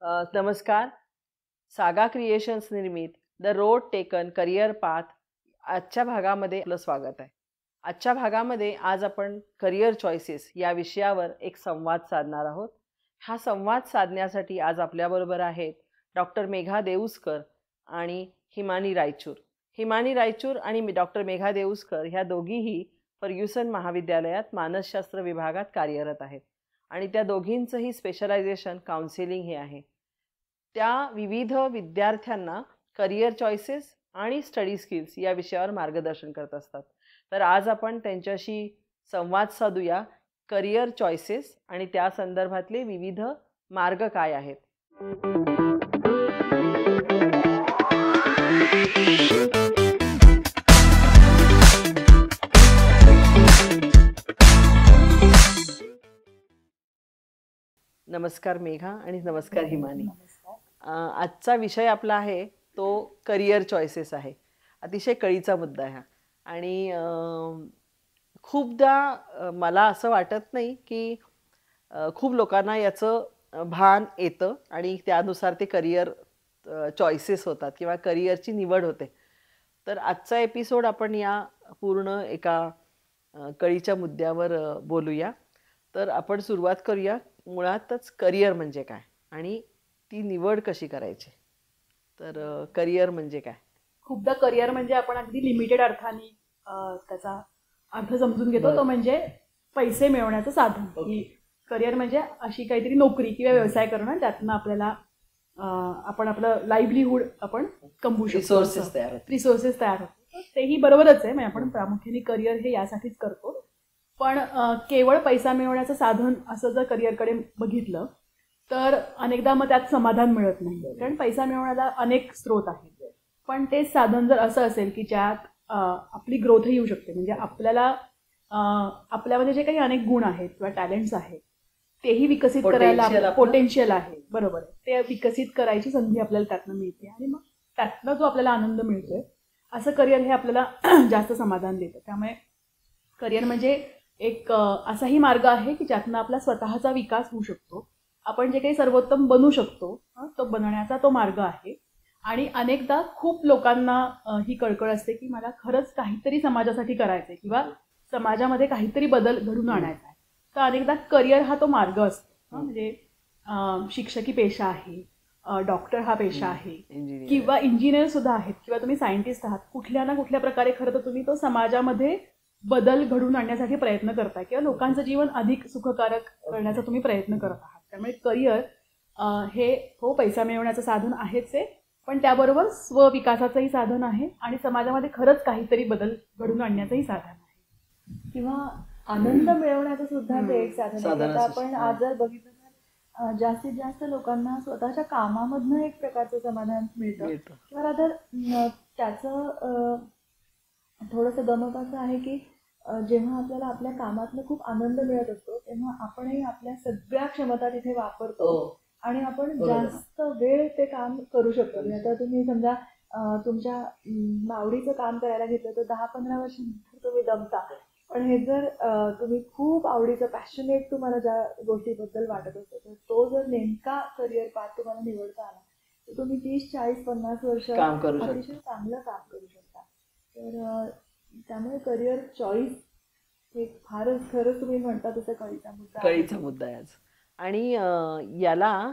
नमस्कार. सागा क्रिएशन्स निर्मित the road taken career path आजच्या भागामध्ये आपलं स्वागत आहे. आजच्या भागामध्ये आज आपण करिअर चॉईसेस या विषयावर एक संवाद साधणार आहोत. हा संवाद साधण्यासाठी आज आपल्याबरोबर आहेत डॉक्टर मेघा देऊस्कर आणि हिमानी रायचूर. हिमानी रायचूर आणि डॉक्टर मेघा देऊस्कर ह्या दोघीही फर्ग्युसन महाविद्यालयात मानसशास्त्र विभागात कार्यरत आहेत आणि त्या दोघींचंही स्पेशलायझेशन काउन्सिलिंग हे आहे. त्या विविध विद्यार्थ्यांना करिअर चॉईसेस आणि स्टडी स्किल्स या विषयावर मार्गदर्शन करत असतात. तर आज आपण त्यांच्याशी संवाद साधूया. करिअर चॉईसेस आणि त्या संदर्भातले विविध मार्ग काय आहेत. नमस्कार मेघा आणि नमस्कार हिमानी. आजचा विषय आपला आहे तो करिअर चॉईसेस आहे. अतिशय कळीचा मुद्दा आहे हा. आणि खूपदा मला असं वाटत नाही की खूप लोकांना याचं भान येतं आणि त्यानुसार ते करिअर चॉईसेस होतात किंवा करिअरची निवड होते. तर आजचा एपिसोड आपण या पूर्ण एका कळीच्या मुद्द्यावर बोलूया. तर आपण सुरुवात करूया. मुळातच करिअर म्हणजे काय आणि ती निवड कशी करायची. तर करिअर म्हणजे काय. खूपदा करिअर म्हणजे आपण अगदी लिमिटेड अर्थाने त्याचा अर्थ समजून घेतो. तो म्हणजे पैसे मिळवण्याचं साधन. की करिअर म्हणजे अशी काहीतरी नोकरी किंवा व्यवसाय करणं, त्यातनं आपल्याला आपण आपलं लाईव्हलीहूड आपण कमवू शकतो, रिसोर्सेस तयार होतो. तेही बरोबरच आहे. म्हणजे आपण प्रामुख्याने करिअर हे यासाठीच करतो. पण केवळ पैसा मिळवण्याचं साधन असं जर करिअरकडे बघितलं तर अनेकदा मग त्यात समाधान मिळत नाही. कारण पैसा मिळवण्याला अनेक स्रोत आहेत. पण तेच साधन जर असं असेल की ज्यात आपली ग्रोथही येऊ शकते, म्हणजे आपल्याला आपल्यामध्ये जे काही अनेक गुण आहेत किंवा टॅलेंट्स आहेत तेही विकसित करायला पोटेन्शियल आहे, बरोबर, ते विकसित करायची संधी आपल्याला त्यातनं मिळते आणि मग त्यातनं जो आपल्याला आनंद मिळतोय असं करिअर हे आपल्याला जास्त समाधान देतं. त्यामुळे करिअर म्हणजे एक असाही मार्ग आहे की ज्यातनं आपला स्वतःचा विकास होऊ शकतो. आपण जे काही सर्वोत्तम बनू शकतो तो बनण्याचा तो मार्ग आहे. आणि अनेकदा खूप लोकांना ही कळकळ असते की मला खरंच काहीतरी समाजासाठी करायचं आहे किंवा समाजामध्ये काहीतरी बदल घडून आणायचा आहे. तर अनेकदा करिअर हा तो मार्ग असतो. म्हणजे शिक्षकी पेशा आहे, डॉक्टर हा पेशा आहे किंवा इंजिनियर सुद्धा आहेत किंवा तुम्ही सायंटिस्ट आहात. कुठल्या ना कुठल्या प्रकारे खरं तर तुम्ही तो समाजामध्ये बदल घडवून आणण्यासाठी प्रयत्न करताय किंवा लोकांचं जीवन अधिक सुखकारक करण्याचा तुम्ही प्रयत्न करत आहात. त्यामुळे करिअर हे पैसा मिळवण्याचं साधन आहेच आहे, पण त्याबरोबर स्वविकासाचंही साधन आहे आणि समाजामध्ये खरंच काहीतरी बदल घडवून आणण्याचंही साधन आहे किंवा आनंद मिळवण्याचं सुद्धा ते एक साधन आहे. आता आपण आज जर बघितलं तर जास्तीत जास्त लोकांना स्वतःच्या कामामधनं एक प्रकारचं समाधान मिळतं किंवा रादर त्याचं थोडंसं गमक असं आहे की जेव्हा आपल्याला आपल्या कामातनं खूप आनंद मिळत असतो तेव्हा आपणही आपल्या सगळ्या क्षमता तिथे वापरतो आणि आपण जास्त वेळ ते काम करू शकतो. आता तुम्ही समजा तुमच्या आवडीचं काम करायला घेतलं तर 10-15 वर्षांनंतर तुम्ही दमता. पण हे जर तुम्ही खूप आवडीचं पॅशनेट तुम्हाला ज्या गोष्टीबद्दल वाटत असतो तर तो जर नेमका करिअर पाथ तुम्हाला निवडता आला तर तुम्ही 30-40-50 वर्ष अतिशय चांगलं काम करू शकता. तर त्यामुळे करिअर चॉईस हे फारच खरंच तुम्ही म्हणता तसं कळीचा मुद्दा आहे आज. आणि याला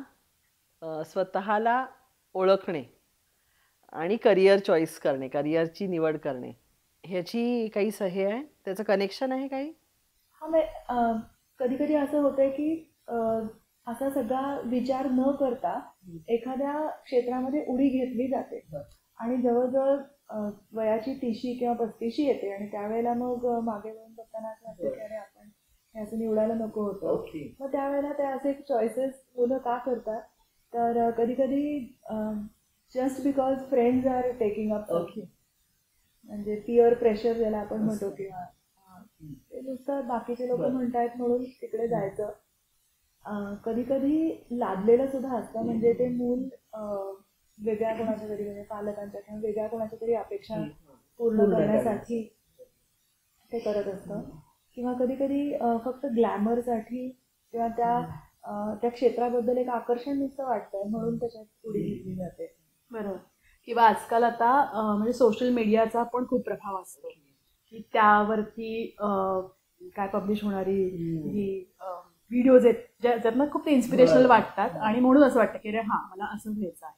स्वतःला ओळखणे आणि करिअर चॉईस करणे, करिअरची निवड करणे ह्याची काही हे आहे, त्याचं कनेक्शन आहे काही. हा, कधी कधी असं होतंय की असा सगळा विचार न करता एखाद्या क्षेत्रामध्ये उडी घेतली जाते आणि जवळजवळ वयाची 30शी किंवा 35शी येते आणि त्यावेळेला मग मागे वळून बघताना असं वाटतं की अरे आपण हे असं निवडायला नको होतं. मग त्यावेळेला ते असे चॉईसेस मुलं का करतात तर कधी कधी just because friends are taking up, म्हणजे पिअर प्रेशर ज्याला आपण म्हणतो किंवा ते नुसतं बाकीचे लोक म्हणतायत म्हणून तिकडे जायचं. कधी कधी लादलेलं सुद्धा असतं. म्हणजे ते मूल वेगळ्या कोणाच्या तरी, म्हणजे पालकांच्या किंवा वेगळ्या कोणाच्या तरी अपेक्षा पूर्ण करण्यासाठी ते करत असतं किंवा कधी कधी फक्त ग्लॅमरसाठी किंवा त्या त्या क्षेत्राबद्दल एक आकर्षण नुसतं वाटतंय म्हणून त्याच्यात उडी घेतली जाते. बरोबर. किंवा आजकाल आता म्हणजे सोशल मीडियाचा पण खूप प्रभाव असतो की त्यावरती काय पब्लिश होणारी ही व्हिडिओज आहेत ज्यातनं खूप ते इन्स्पिरेशनल वाटतात आणि म्हणून असं वाटतं की अरे हां मला असं व्हायचं आहे.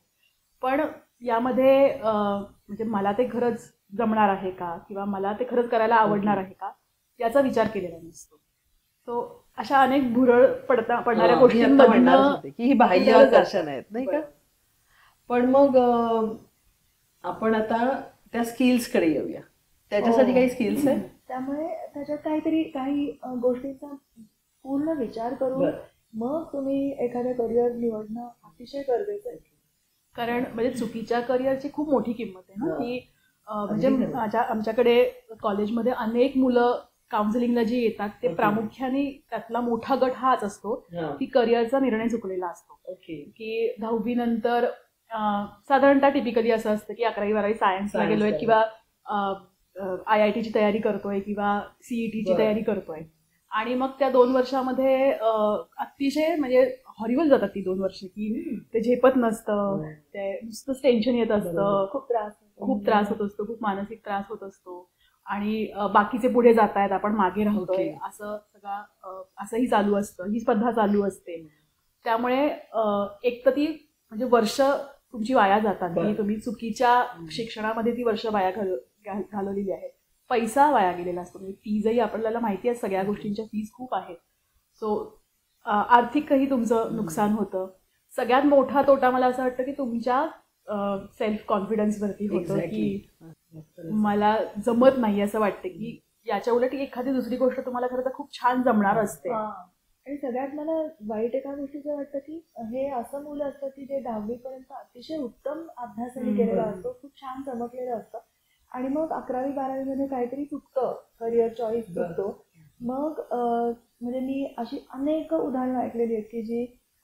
पण यामध्ये म्हणजे मला ते खरंच जमणार आहे का किंवा मला ते खरंच करायला आवडणार आहे का याचा विचार केलेला नसतो. सो अशा अनेक भुरळ पडणाऱ्या गोष्टींमधनं की ही बाह्य आकर्षण आहेत नाही का. पण मग आपण आता त्या स्किल्सकडे येऊया. त्याच्यासाठी काही स्किल्स आहेत. त्यामुळे त्याच्यात काही गोष्टींचा पूर्ण विचार करून मग तुम्ही एखादं करिअर निवडणं अतिशय गरजेचं आहे. कारण म्हणजे चुकीच्या करिअरची खूप मोठी किंमत आहे ना की म्हणजे आमच्याकडे कॉलेजमध्ये अनेक मुलं काउन्सिलिंगला जी येतात ते प्रामुख्याने त्यातला मोठा गट हाच असतो की करिअरचा निर्णय चुकलेला असतो. की 10वी नंतर साधारणतः टिपिकली असं असतं की 11वी 12वी सायन्सला गेलोय किंवा IITची तयारी करतोय किंवा CETची तयारी करतोय आणि मग त्या 2 वर्षामध्ये अतिशय म्हणजे हॉरिबल जातात ती 2 वर्ष की ते झेपत नसतं, ते नुसतंच टेन्शन येत असतं, खूप त्रास होत असतो, खूप मानसिक त्रास होत असतो आणि बाकीचे पुढे जात आहेत आपण मागे राहतोय असं सगळं असंही चालू असतं, ही स्पर्धा चालू असते. त्यामुळे एक तर ती म्हणजे वर्ष तुमची वाया जातात की तुम्ही चुकीच्या शिक्षणामध्ये ती वर्ष वाया घालवलेली आहेत. पैसा वाया गेलेला असतो म्हणजे फीजही आपल्याला माहिती आहे सगळ्या गोष्टींच्या फीज खूप आहेत. सो आर्थिकही तुमचं नुकसान होतं. सगळ्यात मोठा तोटा मला असं वाटतं की तुमच्या सेल्फ कॉन्फिडन्सवरती होतं की मला जमत नाही असं वाटतं की याच्या उलट एखादी दुसरी गोष्ट तुम्हाला खरं तर खूप छान जमणार असते. आणि सगळ्यात मला वाईट एका गोष्टीचं वाटतं की हे असं मुलं असतं की जे 10वी पर्यंत अतिशय उत्तम अभ्यासाने केलेला असतो, खूप छान चमकलेलं असतं आणि मग 11वी 12वी मध्ये काहीतरी चुकतं, करिअर चॉईस चुकतो. मग म्हणजे मी अशी अनेक उदाहरणं ऐकलेली आहेत की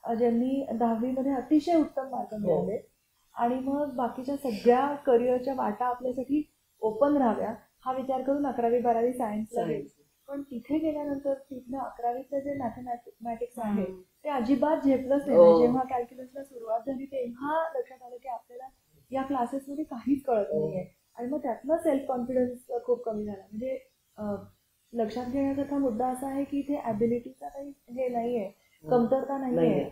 ज्यांनी 10वी मध्ये अतिशय उत्तम मार्क मिळवले आणि मग बाकीच्या सगळ्या करिअरच्या वाटा आपल्यासाठी ओपन राहाव्या हा विचार करून 11वी 12वी सायन्सला गेले. पण तिथे गेल्यानंतर तिथनं 11वीचं जे मॅथमॅटिक्स आहे ते अजिबात झेपलंच नाही. जेव्हा कॅल्क्युलसला सुरुवात झाली तेव्हा लक्षात आलं की आपल्याला या क्लासेसमध्ये काहीच कळत नाहीये आणि मग त्यातनं सेल्फ कॉन्फिडन्स खूप कमी झाला. म्हणजे लक्षात घेण्यासारखा मुद्दा असा आहे की इथे ॲबिलिटीचा काही हे नाहीये, कमतरता नाहीये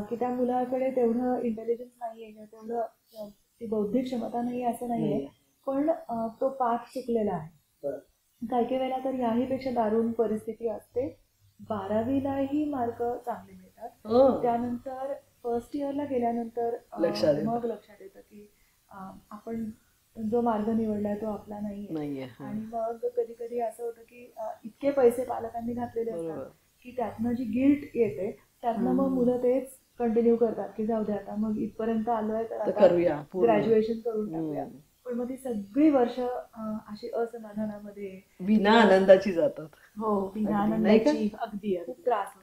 की त्या मुलाकडे तेवढं इंटेलिजन्स नाहीये किंवा तेवढं ती बौद्धिक क्षमता नाहीये असं नाहीये, पण तो पाठ चुकलेला आहे. काही वेळेला तर याहीपेक्षा दारुण परिस्थिती असते. 12वीलाही मार्क चांगले मिळतात, त्यानंतर फर्स्ट इयरला गेल्यानंतर मग लक्षात येतं की आपण जो मार्ग निवडलाय तो आपला नाहीये आणि मग कधी कधी असं होतं की इतके पैसे पालकांनी घातलेले असतात की त्यातनं जी गिल्ट येते त्यातनं मग मुलं तेच कंटिन्यू करतात की जाऊ दे आता मग इथपर्यंत आलोय तर आता ग्रॅज्युएशन करून टाकूया. पण मग ती सगळी वर्ष अशी असमाधानामध्ये बिना आनंदाची जातात. हो, बिना आनंदाची अगदी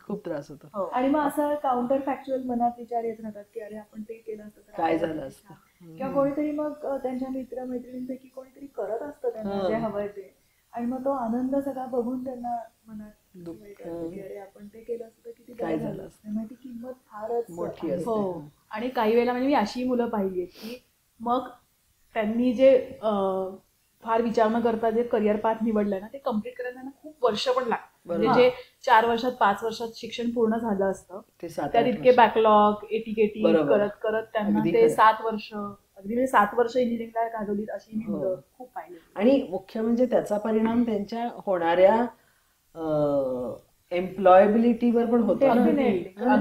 खूप त्रास होतो. आणि मग असं काउंटर फॅक्च्युअल मनात विचार येत राहतात की अरे आपण ते केलं असतं तर काय झालं असतं किंवा कोणीतरी मग त्यांच्या मित्रमैत्रिणींपैकी कोणीतरी करत असतं त्यांना जे हवंय ते आणि मग तो आनंद सगळा बघून त्यांना मनात अरे आपण ते केलं असतं किती काय झालं असतं. ती किंमत फारच मोठी असते. हो, आणि काही वेळेला म्हणजे मी अशी मुलं पाहिली आहेत की मग त्यांनी जे फार विचार न करता जे करिअर पाथ निवडलंय ना ते कम्प्लीट करायला त्यांना खूप वर्ष पण लागतात. म्हणजे जे 4 वर्षात 5 वर्षात शिक्षण पूर्ण झालं असतं त्यात इतके बॅकलॉग एटीकेटी करत करत त्यांना ते 7 वर्ष अगदी म्हणजे 7 वर्ष इंजिनिअरिंगला घालवलीत अशी मी मुलं खूप पाहिली. आणि मुख्य म्हणजे त्याचा परिणाम त्यांच्या होणाऱ्या एम्प्लॉयबिलिटीवर पण होतो.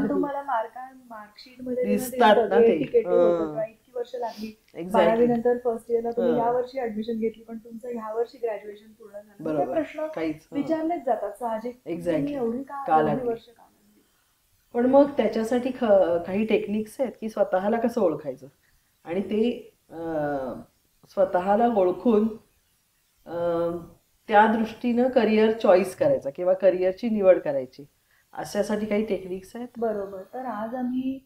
तुम्हाला मार्कशीट मध्ये दिसतात ना ते. इतकी वर्ष लागली 12वी नंतर फर्स्ट इयरला तुम्ही या वर्षी ऍडमिशन घेतली पण तुमचं ह्या वर्षी ग्रॅज्युएशन पूर्ण झालं. प्रश्न विचारलेच जातात साहजिक. एवढी वर्ष का. पण मग त्याच्यासाठी काही टेक्निक्स आहेत की स्वतःला कसं ओळखायचं आणि ते स्वतःला ओळखून त्या दृष्टीनं करिअर चॉईस करायचा किंवा करिअरची निवड करायची अशासाठी काही टेक्निक्स आहेत. बरोबर. तर आज आम्ही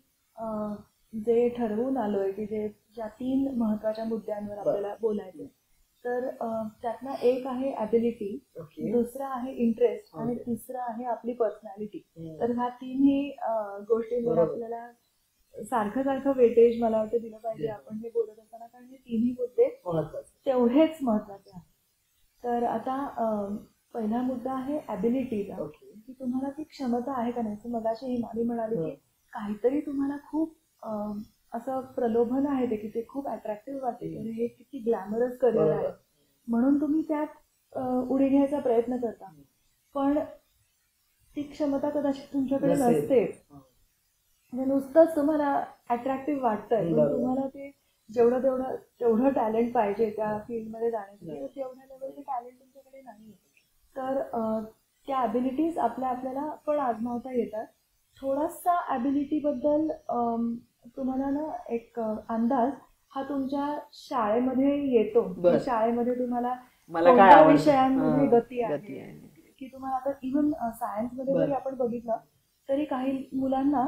जे ठरवून आलोय की ज्या 3 महत्वाच्या मुद्द्यांवर आपल्याला बोलायचं तर त्यातला एक आहे ॲबिलिटी, दुसरा आहे इंटरेस्ट आणि तिसरं आहे आपली पर्सनॅलिटी. तर ह्या तिन्ही गोष्टींवर आपल्याला सारखं वेटेज मला वाटतं दिलं पाहिजे आपण हे बोलत असताना, कारण हे तिन्ही मुद्दे तेवढेच महत्वाचे आहेत. तर आता पहिला मुद्दा आहे ॲबिलिटीचा, की तुम्हाला ती क्षमता आहे का नाही. मगाशी हिमाली म्हणाली की काहीतरी तुम्हाला खूप असं प्रलोभन आहे ते, की ते खूप अट्रॅक्टिव्ह वाटते, की हे किती ग्लॅमरस करिअर आहे म्हणून तुम्ही त्यात उडी घ्यायचा प्रयत्न करता, पण ती क्षमता कदाचित तुमच्याकडे नसते. म्हणजे नुसतंच तुम्हाला अट्रॅक्टिव्ह वाटतंय, पण तुम्हाला ते तेवढं टॅलेंट पाहिजे त्या फील्डमध्ये जाण्यासाठी, तेवढ्या लेवलचं टॅलेंट तुमच्याकडे नाही. तर त्या ॲबिलिटीज आपल्याला पण आजमावता येतात. थोडासा ॲबिलिटीबद्दल तुम्हाला ना एक अंदाज हा तुमच्या शाळेमध्ये येतो. शाळेमध्ये तुम्हाला कोणत्या विषयांमध्ये गती आहे, की तुम्हाला आता इव्हन सायन्समध्ये जरी आपण बघितलं तरी काही मुलांना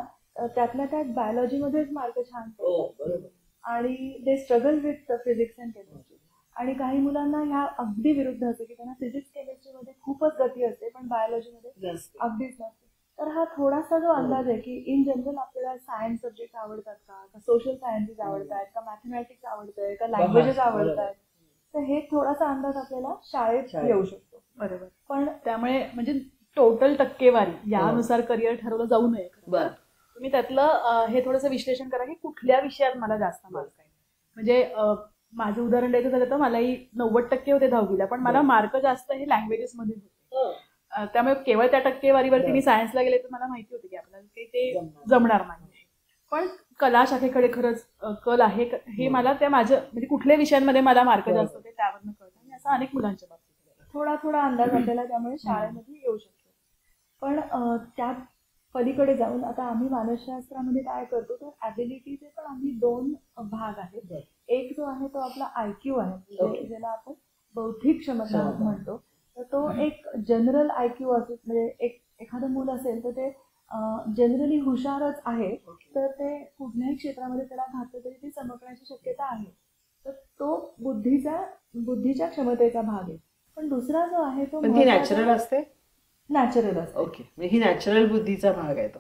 त्यातल्या त्यात बायोलॉजीमध्येच मार्क छान पडतात आणि they struggle with physics and chemistry. आणि काही मुलांना ह्या अगदी विरुद्ध असते, की त्यांना फिजिक्स केमिस्ट्रीमध्ये खूपच गती असते पण बायोलॉजीमध्ये अगदीच नसते. तर हा थोडासा जो अंदाज आहे की इन जनरल आपल्याला सायन्स सब्जेक्ट आवडतात का सोशल सायन्सेस आवडतात का मॅथमॅटिक्स आवडतंय का लँग्वेजेस आवडतात, तर हे थोडासा अंदाज आपल्याला शाळेत येऊ शकतो. बरोबर. पण त्यामुळे म्हणजे टोटल टक्केवारी यानुसार करिअर ठरवलं जाऊ नये. तुम्ही त्यातलं हे थोडंसं विश्लेषण करा की कुठल्या विषयात मला जास्त मार्क आहे. म्हणजे माझं उदाहरण द्यायचं झालं तर मलाही 90% होते 10वीला, पण मला मार्क जास्त हे लँग्वेजेसमध्ये होते. त्यामुळे केवळ त्या टक्केवारीवरती मी सायन्सला गेले तर मला माहिती होते की आपल्याला काही ते जमणार नाही. पण कला शाखेकडे खरंच कल आहे हे मला त्या माझ्या म्हणजे कुठल्या विषयांमध्ये मला मार्क जास्त होते त्यावरनं कळतं. आणि असं अनेक मुलांच्या बाबतीत थोडा अंदाज आपल्याला त्यामुळे शाळेमध्ये येऊ शकतो. पण त्यात पलीकडे जाऊन आता आम्ही मानसशास्त्रामध्ये काय करतो, तर ॲबिलिटीचे पण आम्ही 2 भाग आहेत. एक जो आहे तो आपला IQ आहे, ज्याला आपण बौद्धिक क्षमता म्हणतो. तर तो एक जनरल IQ असतो, म्हणजे एखादं मूल असेल तर ते जनरली हुशारच आहे, तर ते कुठल्याही क्षेत्रामध्ये त्याला घातलं तरी ते चमकण्याची शक्यता आहे. तर तो बुद्धीच्या क्षमतेचा भाग आहे. पण दुसरा जो आहे तो नॅचरल असते. ओके, ही नॅचरल बुद्धीचा भाग आहे तो.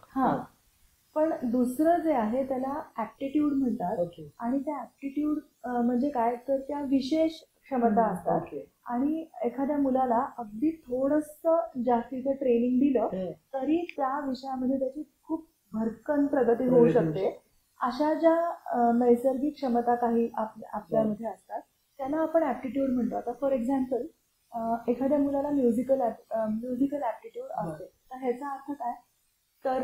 पण दुसरं जे आहे त्याला ऍप्टिट्यूड म्हणतात. आणि त्या ऍप्टिट्यूड म्हणजे काय, तर त्या विशेष क्षमता असतात. आणि एखाद्या मुलाला अगदी थोडंसं जास्तीचं ट्रेनिंग दिलं तरी त्या विषयामध्ये त्याची खूप भरकन प्रगती होऊ शकते. अशा ज्या नैसर्गिक क्षमता काही आपल्यामध्ये असतात त्यांना आपण ऍप्टिट्यूड म्हणतो. आता फॉर एक्झाम्पल एखाद्या मुलाला म्युझिकल ऍप्टिट्यूड असते, तर ह्याचा अर्थ काय, तर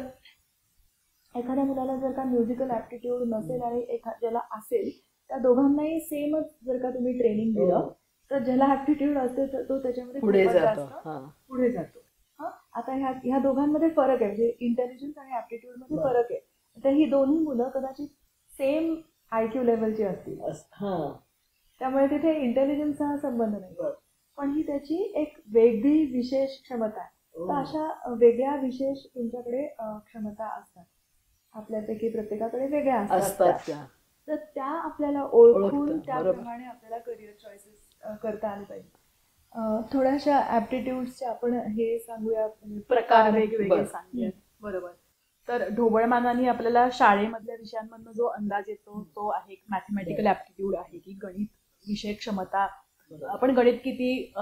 एखाद्या मुलाला जर का म्युझिकल ऍप्टिट्यूड नसेल आणि ज्याला असेल, त्या दोघांनाही सेमच जर का तुम्ही ट्रेनिंग दिलं तर ज्याला ऍप्टिट्यूड असते तर तो त्याच्यामध्ये पुढे जातो. आता ह्या दोघांमध्ये फरक आहे, म्हणजे इंटेलिजन्स आणि ऍप्टिट्यूड मध्ये फरक आहे. तर ही दोन्ही मुलं कदाचित सेम IQ लेवलची असतील, त्यामुळे तिथे इंटेलिजन्सचा संबंध नाही, पण ही त्याची एक वेगळी विशेष क्षमता आहे. तर अशा वेगळ्या विशेष तुमच्याकडे क्षमता असतात, आपल्यापैकी प्रत्येकाकडे वेगळ्या असतात. तर त्या आपल्याला ओळखून त्याप्रमाणे आपल्याला करिअर चॉईसेस करता आले पाहिजे. थोड्याशा ऍप्टिट्यूड्सचे आपण हे सांगूया, प्रकार वेगवेगळे सांगूया. बरोबर. तर ढोबळमानाने आपल्याला शाळेमधल्या विषयांमधनं जो अंदाज येतो तो आहे मॅथमॅटिकल ऍप्टिट्यूड आहे, की गणित विषय क्षमता. आपण गणित किती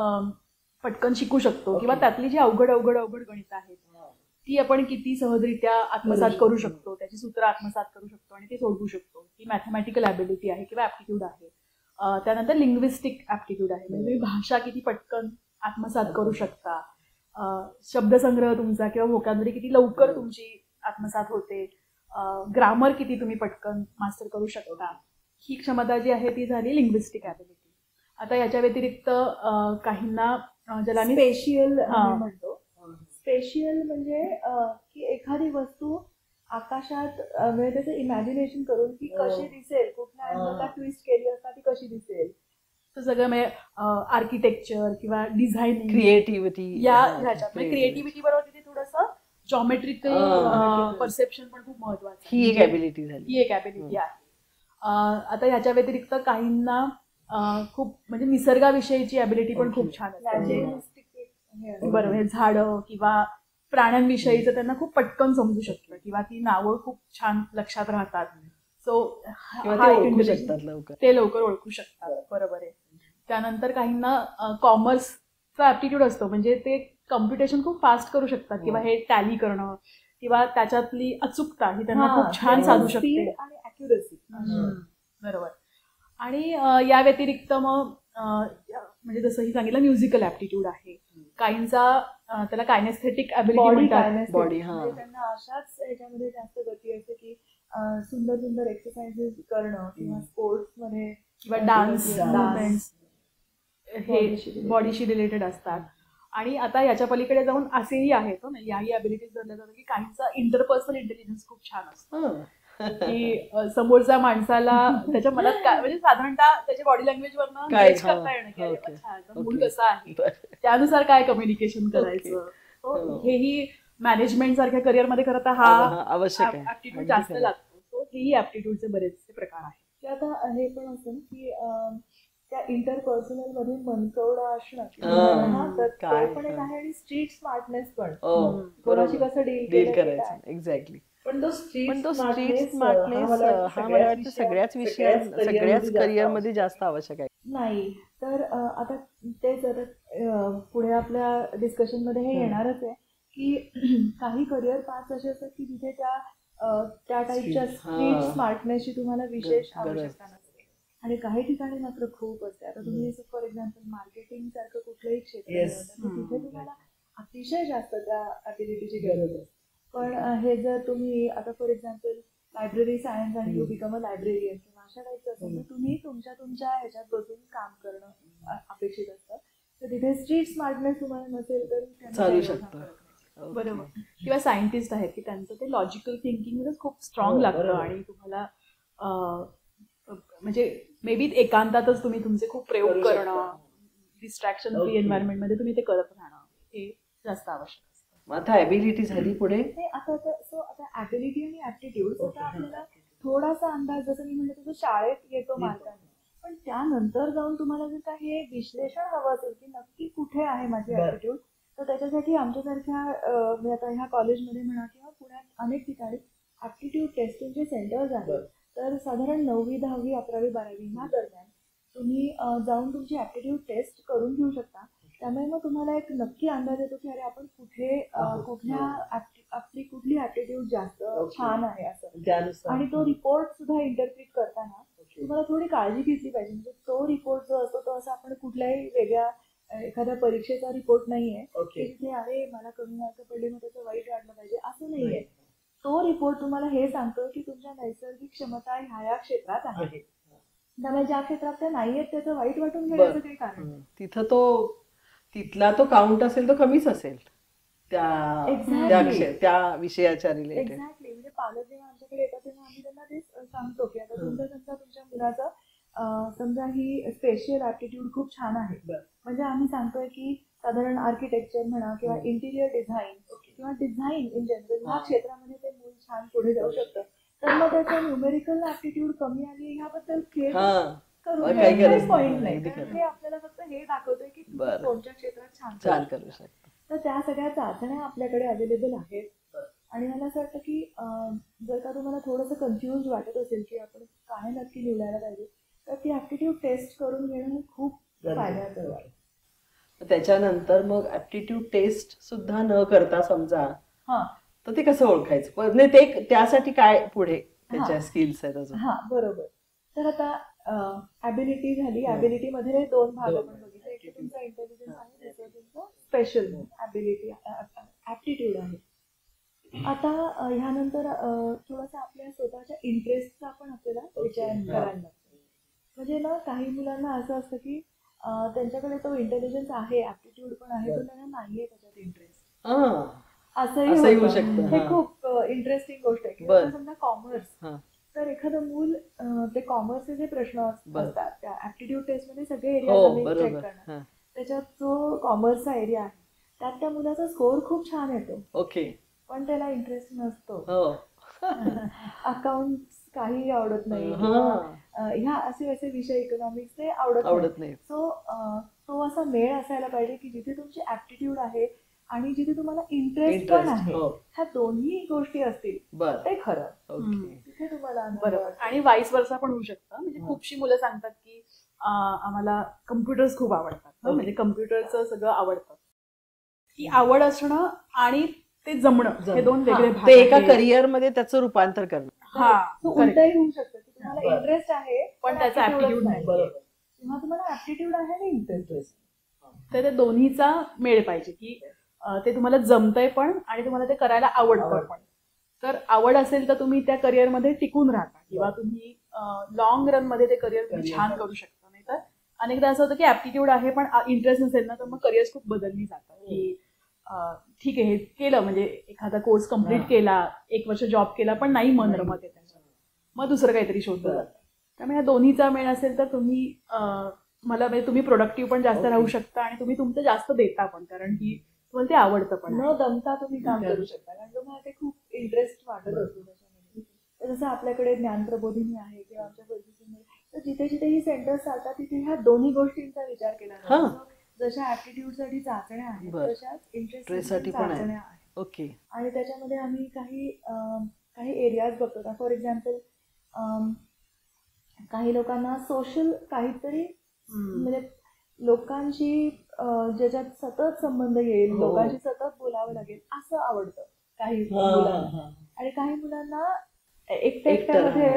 पटकन शिकू शकतो किंवा त्यातली जी अवघड गणित आहेत ती आपण किती सहजरित्या आत्मसात करू शकतो, त्याची सूत्र आत्मसात करू शकतो आणि ते सोडवू शकतो, ही मॅथमॅटिकल ॲबिलिटी आहे किंवा ऍप्टिट्यूड आहे. त्यानंतर लिंग्विस्टिक ऍप्टिट्यूड आहे, म्हणजे तुम्ही भाषा किती पटकन आत्मसात करू शकता, शब्दसंग्रह तुमचा किंवा व्होकॅब्युलरी किती लवकर तुमची आत्मसात होते, ग्रामर किती तुम्ही पटकन मास्टर करू शकता. ही क्षमता जी आहे ती झाली लिंग्विस्टिक ॲबिलिटी. आता याच्या व्यतिरिक्त काहींना ज्याला मी स्पेशियल म्हणतो. स्पेशियल म्हणजे की एखादी वस्तू आकाशात म्हणजे त्याचं इमॅजिनेशन करून ती कशी दिसेल, कुठल्या अँगलला ट्विस्ट केली असता ती कशी दिसेल, तर सगळं म्हणजे आर्किटेक्चर किंवा डिझायनिंग, क्रिएटिव्हिटी, या ह्याच्यात क्रिएटिव्हिटी बरोबर तिथे थोडंसं जॉमेट्रिकल परसेप्शन पण खूप महत्वाचं. ही एक ॲबिलिटी झाली, ही एक ॲबिलिटी आहे. आता ह्याच्या व्यतिरिक्त काहींना खूप म्हणजे निसर्गाविषयीची ॲबिलिटी पण खूप छान असते. म्हणजे बरोबर, हे झाडं किंवा प्राण्यांविषयीचं त्यांना खूप पटकन समजू शकतं किंवा ती नावं खूप छान लक्षात राहतात. सो ते लवकर ओळखू शकतात. बरोबर आहे. त्यानंतर काहींना कॉमर्सचा ॲप्टिट्यूड असतो, म्हणजे ते कम्प्युटेशन खूप फास्ट करू शकतात किंवा हे टॅली करणं किंवा त्याच्यातली अचूकता ही त्यांना खूप छान साधू शकते आणि ॲक्युरसी. बरोबर. आणि या व्यतिरिक्त मग म्हणजे जसंही सांगितलं म्युझिकल ॲप्टिट्यूड आहे. काहींचा त्याला कायनेस्थेटिक ॲबिलिटी म्हणतात. बॉडी त्यांना अशाच ह्याच्यामध्ये जास्त गती असते की सुंदर सुंदर एक्सरसाइजेस करणं किंवा स्पोर्ट्समध्ये किंवा डान्स मुवमेंट्स हे बॉडीशी रिलेटेड असतात. आणि आता याच्या पलीकडे जाऊन असेही आहेत ना, याही ॲबिलिटीज धरल्या जातात की काहींचा इंटरपर्सनल इंटेलिजन्स खूप छान असतो, की समोरच्या माणसाला त्याच्या मनात काय, म्हणजे साधारणतः त्याच्या बॉडी लँग्वेज वरनं गेज करता येणं की अच्छा मूड कसा आहे, त्यानुसार काय कम्युनिकेशन करायचं. हेही मॅनेजमेंट सारख्या करिअरमध्ये खरं तर हा आवश्यक ऍप्टिट्यूड जास्त लागतो. सो हेही ऍप्टिट्यूडचे बरेचसे प्रकार आहेत. की आता हे पण असतं ना की त्या इंटरपर्सनल मध्ये मनकवडा असणं तर तो पण एक आहे आणि स्ट्रीट स्मार्टनेस पण, कोणाशी कसं डील करायचं. एक्झॅक्टली. पण तो स्ट्रीट स्मार्टनेस हा मला वाटतं सगळ्याच करिअरमध्ये जास्त आवश्यक आहे. नाही तर आता तेच आता पुढे आपल्या डिस्कशन मध्ये हे येणारच आहे की काही करिअर पाथ्स असे असतात की जिथे त्या टाईपच्या स्ट्रीट स्मार्टनेसची तुम्हाला विशेष आवश्यकता नसते आणि काही ठिकाणी मात्र खूप असते. आता तुम्ही फॉर एक्झाम्पल मार्केटिंग सारखं कुठलंही क्षेत्र तिथे तुम्हाला अतिशय जास्त त्या ॲबिलिटीची गरज असते. पण हे जर तुम्ही आता फॉर एक्झाम्पल लायब्ररी सायन्स आणि यू बिकम अ लायब्रेरियन किंवा अशा टाईपचं असेल तर तुम्ही तुमच्या ह्याच्यात बसून काम करणं अपेक्षित असतं. तर तिथे स्ट्रीट स्मार्टनेस तुम्हाला नसेल तर चालू शकतं. बरोबर. किंवा सायंटिस्ट आहेत की त्यांचं ते लॉजिकल थिंकिंगच खूप स्ट्रॉंग लागतं आणि तुम्हाला म्हणजे मे बी एकांतातच तुम्ही तुमचे खूप प्रयोग करणं, डिस्ट्रॅक्शन फ्री एन्व्हायरमेंटमध्ये तुम्ही ते करत राहणं हे जास्त आवश्यक असतं. आता ॲबिलिटी झाली पुढे. आता ॲबिलिटी आणि ॲप्टिट्यूड आता आपल्याला थोडासा अंदाज, जसं मी म्हणलं तसं शाळेत येतो मार्गाने, पण त्यानंतर जाऊन तुम्हाला जर का हे विश्लेषण हवं असेल की नक्की कुठे आहे माझी ॲप्टिट्यूड, तर त्याच्यासाठी आमच्यासारख्या मी आता ह्या कॉलेजमध्ये म्हणा किंवा पुण्यात अनेक ठिकाणी ॲप्टिट्यूड टेस्टिंगचे सेंटर्स आहेत. तर साधारण 9वी 10वी 11वी 12वी ह्या दरम्यान तुम्ही जाऊन तुमची ॲप्टिट्यूड टेस्ट करून घेऊ शकता. त्यामुळे मग तुम्हाला एक नक्की अंदाज येतो की अरे आपण आपली कुठली ॲप्टिट्यूड जास्त छान आहे असं. आणि तो रिपोर्ट सुद्धा इंटरप्रिट करताना तुम्हाला थोडी काळजी घेतली पाहिजे. म्हणजे तो रिपोर्ट जो असतो तो असा आपण कुठल्याही वेगळ्या एखाद्या परीक्षेचा रिपोर्ट नाहीये तिथे अरे मला कमी मार्क पडले मग त्याचं वाईट वाटलं पाहिजे असं नाहीये. तो रिपोर्ट तुम्हाला हे सांगतो की तुमच्या नैसर्गिक क्षमता ह्या क्षेत्रात आहे, त्यामुळे ज्या क्षेत्रात त्या नाहीयेत त्याचं वाईट वाटून घेण्याचं काही कारण. तिथला तो काउंट असेल तो कमीच असेल त्या विषयाच्या रिलेटेड. एक्झॅक्टली. म्हणजे पालक जेव्हा आमच्याकडे येतात तेव्हा आम्ही त्यांना तेच सांगतो की आता तुमच्या मुलाचं समजा ही स्पेशल ॲप्टिट्यूड खूप छान आहे, म्हणजे आम्ही सांगतोय की साधारण आर्किटेक्चर म्हणा किंवा इंटिरियर डिझाईन किंवा डिझाईन इन जनरल ह्या क्षेत्रामध्ये ते मूल छान पुढे जाऊ शकतं. तर मग त्याचं न्यूमेरिकल ॲप्टिट्यूड कमी आली ह्याबद्दल खेळ करून काही पॉईंट नाही. हे आपल्याला फक्त हे दाखवतंय की कोणत्या क्षेत्रात छान करू शकतो. तर त्या सगळ्या चाचण्या आपल्याकडे अवेलेबल आहेत. आणि मला असं वाटतं की जर का तुम्हाला थोडंसं कन्फ्युज वाटत असेल की आपण काय नक्की निवडायला पाहिजे तर ती ॲप्टिट्यूड टेस्ट करून घेणं हे खूप फायद्याचं आहे. त्याच्यानंतर मग ॲप्टिट्यूड टेस्ट सुद्धा न करता समजा तर ते कसं ओळखायचं, पण ते त्यासाठी काय पुढे त्याच्या स्किल्स आहेत अजून. बरोबर. तर आता ॲबिलिटी झाली. ॲबिलिटी मध्ये 2 भाग आपण बघितले, एक तुमचा इंटेलिजन्स आहे, दुसरं तुमचं स्पेशल ॲबिलिटी ॲप्टिट्यूड आहे. आता ह्यानंतर थोडासा आपल्या स्वतःच्या इंटरेस्टचा पण आपल्याला विचार करायला लागतो. म्हणजे ना काही मुलांना असं असतं की त्यांच्याकडे तो इंटेलिजन्स आहे, ॲप्टिट्यूड पण आहे, पण त्यांना नाहीये त्याच्यात इंटरेस्ट. असंही होऊ शकतं. हे खूप इंटरेस्टिंग गोष्ट आहे. किंवा समजा कॉमर्स, तर एखादं मूल ते कॉमर्सचे जे प्रश्न असतात त्या ॲप्टिट्यूड टेस्टमध्ये सगळे एरिया आम्ही चेक करणार. त्याच्यात जो कॉमर्सचा एरिया आहे त्यात त्या मुलाचा स्कोर खूप छान येतो, पण त्याला इंटरेस्ट नसतो. अकाउंट्स काही आवडत नाही, ह्या असे विषय इकॉनॉमिक्स ते आवडत नाही. सो तो असा मेळ असायला पाहिजे की जिथे तुमची ऍप्टिट्यूड आहे आणि जिथे तुम्हाला इंटरेस्ट पण आहे, ह्या दोन्ही गोष्टी असतील ते खरं तिथे तुम्हाला बरोबर. आणि वाईस वर्सा पण होऊ शकतं. म्हणजे खूपशी मुलं सांगतात की आम्हाला कम्प्युटर्स खूप आवडतात, म्हणजे कम्प्युटरचं सगळं आवडतं. ही आवड असणं आणि ते जमणं हे दोन वेगळे भाग ते एका करिअर मध्ये त्याचं रूपांतर करणं. उलटही होऊ शकतं की तुम्हाला इंटरेस्ट आहे पण त्याचा ऍप्टिट्यूड नाही, किंवा तुम्हाला ऍप्टिट्यूड आहे आणि इंटरेस्ट. तर ते दोन्हीचा मेळ पाहिजे की ते तुम्हाला जमतंय पण आणि तुम्हाला ते करायला आवडतं पण. तर आवड असेल तर तुम्ही त्या करिअरमध्ये टिकून राहता किंवा तुम्ही लॉंग रन मध्ये ते करिअर तुम्ही छान करू शकता. नाही तर अनेकदा असं होतं की ऍप्टिट्यूड आहे पण इंटरेस्ट नसेल ना, तर मग करिअर्स खूप बदलली जातात की ठीक आहे हे केलं, म्हणजे एखादा कोर्स कम्प्लीट केला, 1 वर्ष जॉब केला, पण नाही मन रमत आहे त्याच्यात, मग दुसरं काहीतरी शोधलं जातं. त्यामुळे ह्या दोन्हीचा मेळ असेल तर तुम्ही म्हणजे तुम्ही प्रोडक्टिव्ह पण जास्त राहू शकता आणि तुम्ही तुमचं जास्त देता पण, कारण की तुम्हाला ते आवडतं पण. न दमता तुम्ही काम करू शकता कारण तुम्हाला ते खूप इंटरेस्ट वाटत असतो त्याच्यामध्ये. जसं आपल्याकडे ज्ञान प्रबोधिनी आहे किंवा आमच्या सर्व्हिसेसमध्ये, तर जिथे जिथे ही सेंटर्स चालतात तिथे ह्या दोन्ही गोष्टींचा विचार केला जातो. जशा ऍप्टिट्यूड साठी चाचण्या आहेत तशाच इंटरेस्ट साठी चाचण्या आहेत. ओके. आणि त्याच्यामध्ये आम्ही काही एरियाज बघतो. फॉर एक्झाम्पल काही लोकांना सोशल काहीतरी म्हणजे लोकांशी ज्याच्यात सतत संबंध येईल, लोकांशी सतत बोलावं लागेल असं आवडतं काही मुलांना. आणि काही मुलांना एकट्यामध्ये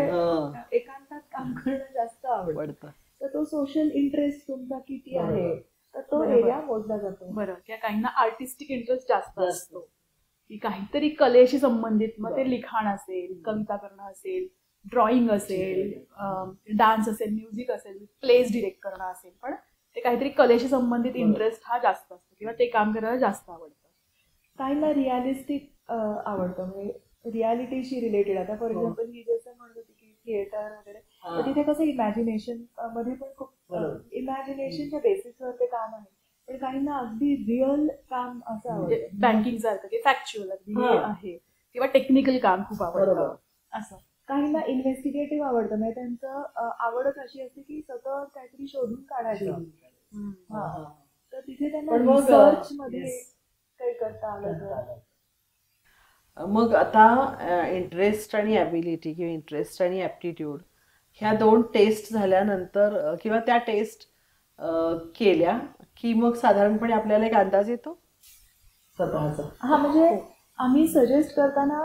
एकांतात काम करणं जास्त आवडतं. तर तो सोशल इंटरेस्ट तुमचा किती आहे तर तो एरिया मोजला जातो. बरं. किंवा काहींना आर्टिस्टिक इंटरेस्ट जास्त असतो की काहीतरी कलेशी संबंधित, मग ते लिखाण असेल, कविता करणं असेल, ड्रॉइंग असेल, डान्स असेल, म्युझिक असेल, प्लेज डिरेक्ट करणं असेल, पण ते काहीतरी कलेशी संबंधित इंटरेस्ट हा जास्त असतो किंवा ते काम करायला जास्त आवडतं. काहींना रिअलिस्टिक आवडतं, म्हणजे रियालिटीशी रिलेटेड. आता फॉर एक्झाम्पल ही जसं म्हणत होती की थिएटर वगैरे, तर तिथे कसं इमॅजिनेशन मध्ये पण खूप इमॅजिनेशनच्या बेसिसवर ते काम आहे. पण काहींना अगदी रिअल काम असं आवडतं, बँकिंग सारखं की फॅक्च्युअल अगदी आहे, किंवा टेक्निकल काम खूप आवडतं असं. काहींना इन्व्हेस्टिगेटिव्ह आवडतं, म्हणजे त्यांचं आवडच अशी असते की सतत काहीतरी शोधून काढायचं. तर तिथे त्यांना रिसर्च मध्ये काही करता आलं. मग आता इंटरेस्ट आणि ॲबिलिटी किंवा इंटरेस्ट आणि ॲप्टिट्यूड ह्या 2 टेस्ट झाल्यानंतर किंवा त्या टेस्ट केल्या की मग साधारणपणे आपल्याला एक अंदाज येतो स्वतःचा. म्हणजे आम्ही सजेस्ट करताना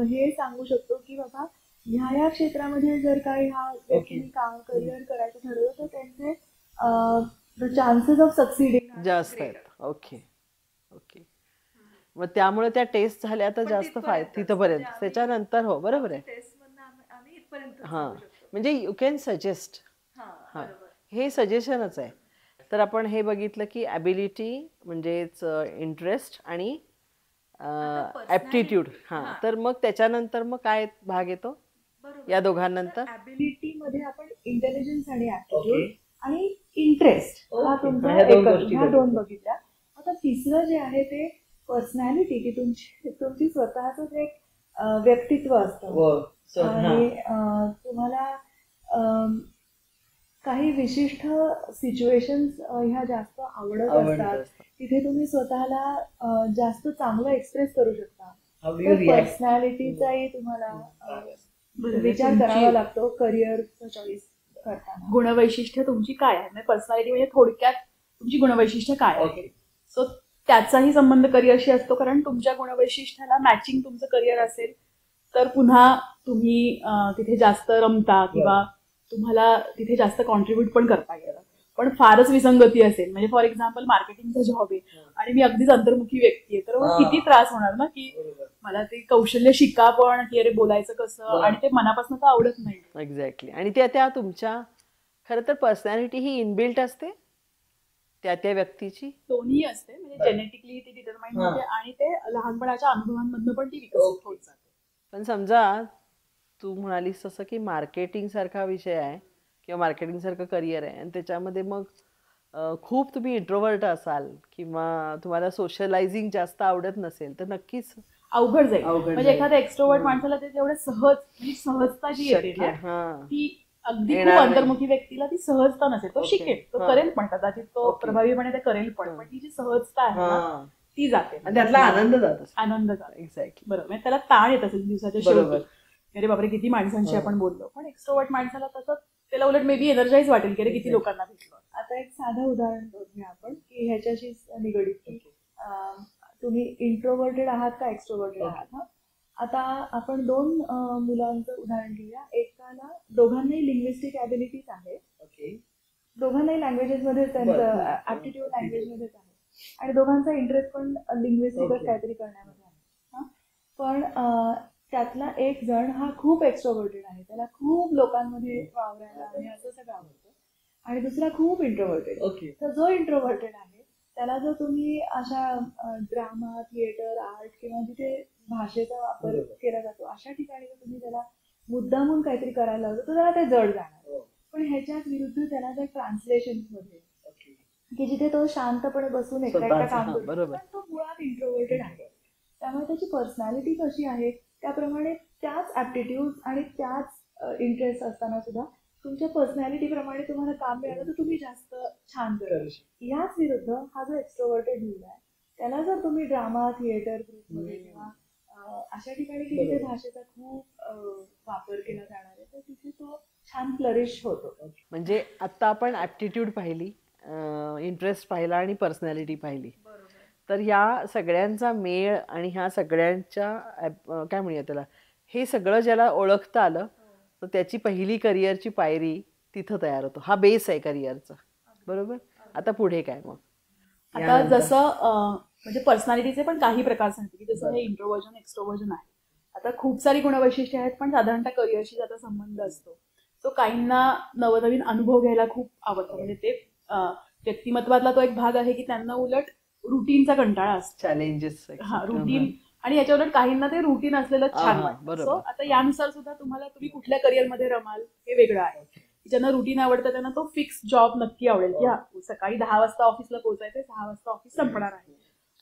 हे सांगू शकतो की बाबा ह्या क्षेत्रामध्ये जर काही हा व्यक्तीने काम करिअर करायचं ठरवलं तर त्यांचे चान्सेस ऑफ सक्सिडिंग जास्त आहेत. ओके. मग त्यामुळे त्या टेस्ट झाल्या तर जास्त फायदा तिथपर्यंत. त्याच्यानंतर हो बरोबर आहे. हां, म्हणजे यू कॅन सजेस्ट. हां, हे सजेशनच आहे. तर आपण हे बघितलं की ॲबिलिटी म्हणजेच इंटरेस्ट आणि ॲप्टिट्यूड. हां, तर मग त्याच्यानंतर मग काय भाग येतो या दोघांनंतर? ॲबिलिटी मध्ये आपण इंटेलिजन्स आणि ॲप्टिट्यूड आणि इंटरेस्ट हा तुमचा ह्या 2 बघितल्या. आता तिसरं जे आहे ते पर्सनॅलिटी, की तुमची स्वतःच जे एक व्यक्तित्व असतं आणि तुम्हाला काही विशिष्ट सिच्युएशन्स ह्या जास्त आवडत असतात, तिथे तुम्ही स्वतःला जास्त चांगलं एक्सप्रेस करू शकता. पर्सनॅलिटीचाही तुम्हाला विचार करावा लागतो करिअरचं चॉईस करताना. गुणवैशिष्ट्य तुमची काय आहे, पर्सनॅलिटी म्हणजे थोडक्यात तुमची गुणवैशिष्ट्य काय आहे. सो त्याचाही संबंध करिअरशी असतो, कारण तुमच्या गुणवैशिष्ट्याला मॅचिंग तुमचं करिअर असेल तर पुन्हा तुम्ही तिथे जास्त रमता किंवा तुम्हाला तिथे जास्त कॉन्ट्रीब्यूट पण करता येतं. पण फारच विसंगती असेल, म्हणजे फॉर एक्झाम्पल मार्केटिंगचा जॉब आहे आणि मी अगदीच अंतर्मुखी व्यक्ती आहे, तर मग किती त्रास होणार ना की मला ते कौशल्य शिका पण की अरे बोलायचं कसं, आणि ते मनापासून तर आवडत नाही. एक्झॅक्टली. आणि त्या तुमच्या खरं तर पर्सनॅलिटी ही इनबिल्ट असते त्या व्यक्तीची. दोन्ही असते, म्हणजे जेनेटिकली ती डिटरमाइन होते आणि ते लहानपणाच्या अनुभवांमधनं पण ती विकसित होत जाते. पण समजा तू म्हणालीस तसं की मार्केटिंग सारखा विषय आहे किंवा मार्केटिंग सारखं करिअर आहे आणि त्याच्यामध्ये मग खूप तुम्ही इंट्रोवर्ट असाल किंवा तुम्हाला सोशलायझिंग जास्त आवडत नसेल तर नक्कीच अवघड जाईल. म्हणजे एखाद्या एक्स्ट्रोवर्ट माणसाला ते तेवढं सहजता जी येते ती अगदी खूप येणार नाही. अंतर्मुखी व्यक्तीला ती सहजता नसेल, तो Okay. शिकेल, तो हा. करेल पण कदाचित तो Okay. प्रभावीपणे ते करेल पण हा. पण ती जी सहजता आहे ना हा. ती जाते आणि त्यातला आनंद जात असतो. आनंद जातो. एक्झॅक्टली. बरोबर, म्हणजे त्याला ताण येत असेल दिवसाच्या बरोबर. शेवटी, अरे बापरे किती माणसांशी हा. आपण बोललो, पण एक्स्ट्रोवर्ट माणसाला तसं त्याला उलट मे बी एनर्जाईज वाटेल की अरे किती लोकांना भेटलो. आता एक साधं उदाहरण बघूया आपण की ह्याच्याशीच निगडीत की तुम्ही इंट्रोवर्टेड आहात का एक्स्ट्रोवर्टेड आहात. हा, आता आपण दोन मुलांचं उदाहरण घेऊया. एकाला दोघांनाही लिंग्विस्टिक ॲबिलिटीज आहे, दोघांनाही लँग्वेजेसमध्ये त्यांचं ॲप्टिट्यूड लँग्वेजमध्येच आहे आणि दोघांचा इंटरेस्ट पण लिंग्विस्टिकच काहीतरी करण्यामध्ये आहे. हा, पण त्यातला एक जण हा खूप एक्स्ट्रोवर्टेड आहे, त्याला खूप लोकांमध्ये वावरायला आणि असं सगळं आवडतं, आणि दुसरा खूप इंट्रोवर्टेड. तर जो इंट्रोवर्टेड आहे त्याला जर तुम्ही अशा ड्रामा, थिएटर, आर्ट किंवा जिथे भाषेचा वापर केला जातो अशा ठिकाणी जर तुम्ही त्याला मुद्दामून काहीतरी करायला लावलं तर त्याला ते जड जाणार. पण ह्याच्याच विरुद्ध त्याला जर ट्रान्सलेशन मध्ये की जिथे तो शांतपणे बसून एकटा काम करतो, पण तो मुळात इंट्रोवर्टेड आहे, त्यामुळे त्याची पर्सनॅलिटी कशी आहे त्याप्रमाणे त्याच ॲप्टिट्यूड आणि त्याच इंटरेस्ट असताना सुद्धा तुमच्या पर्सनॅलिटी प्रमाणे तुम्हाला काम मिळालं तर तुम्ही जास्त छान कराल. याच विरुद्ध हा जो एक्स्ट्रोवर्टेड मुलगा आहे त्याला जर तुम्ही ड्रामा, थिएटर ग्रुपमध्ये किंवा अशा ठिकाणी की जिथे भाषेचा खूप वापर केला जाणार आहे तर तिथे तो छान फ्लरिश होतो. म्हणजे आता आपण ऍप्टिट्यूड पाहिली, इंटरेस्ट पाहिला आणि पर्सनॅलिटी पाहिली. तर ह्या सगळ्यांचा मेळ आणि ह्या सगळ्यांच्या काय म्हणूया त्याला, हे सगळं ज्याला ओळखता आलं तर त्याची पहिली करिअरची पायरी तिथं तयार होतो. हा बेस आहे करिअरचा. बरोबर. आता पुढे काय मग? आता जसं म्हणजे पर्सनॅलिटीचे पण काही प्रकार सांगते की जसं हे इंट्रोवर्जन एक्स्ट्रोवर्जन आहे. आता खूप सारी गुणवैशिष्ट्ये आहेत पण साधारणतः करिअरशी ज्याचा संबंध असतो तो काहींना नवनवीन अनुभव घ्यायला खूप आवडतो. म्हणजे ते व्यक्तिमत्वातला तो एक भाग आहे की त्यांना उलट रुटीनचा कंटाळा असतो, चॅलेंजेस. हा रुटीन, आणि याच्या उलट काहींना ते रुटीन असलेलं छान वाटतं. सो आता यानुसार सुद्धा तुम्ही कुठल्या करिअरमध्ये रमाल हे वेगळं आहे. ज्यांना रुटीन आवडतं त्यांना तो फिक्स जॉब नक्की आवडेल की हा सकाळी 10 वाजता ऑफिसला पोहोचायचं, 6 वाजता ऑफिस संपणार आहे.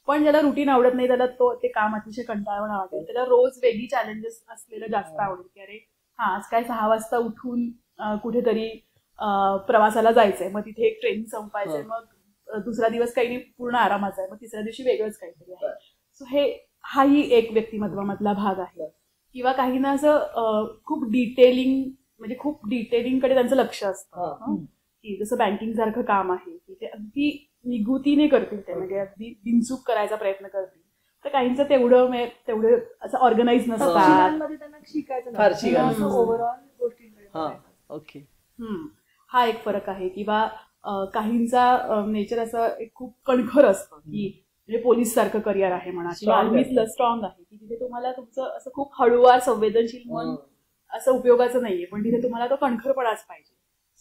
पण ज्याला रुटीन आवडत नाही त्याला ते काम अतिशय कंटाळवाणं वाटेल, त्याला रोज वेगळी चॅलेंजेस असलेलं जास्त आवडेल की अरे हा आज काय 6 वाजता उठून कुठेतरी प्रवासाला जायचंय, मग तिथे एक ट्रेन संपायचंय, मग दुसरा दिवस काही नाही पूर्ण आरामाचा आहे, मग तिसऱ्या दिवशी वेगळंच काहीतरी आहे. सो हाही एक व्यक्तिमत्वामधला भाग आहे. किंवा काहींना असं खूप डिटेलिंगकडे त्यांचं लक्ष असतं की जसं बँकिंग सारखं काम आहे की ते अगदी निगुतीने करतील, ते म्हणजे अगदी बिनचूक करायचा प्रयत्न करतील. तर काहींचं तेवढं असं ऑर्गनाईज नसतात, त्यांना शिकायचं ओव्हरऑल गोष्टींकडे. ओके. हा एक फरक आहे. किंवा काहींचा नेचर असं एक खूप कणखर असतं की म्हणजे पोलीस सारखं करिअर आहे म्हणा किंवा आर्मीतलं स्ट्रॉंग आहे की तिथे तुम्हाला तुमचं असं खूप हळूवार संवेदनशील मन असं उपयोगाचं नाहीये, पण तिथे तुम्हाला तो कणखरपणाच पाहिजे.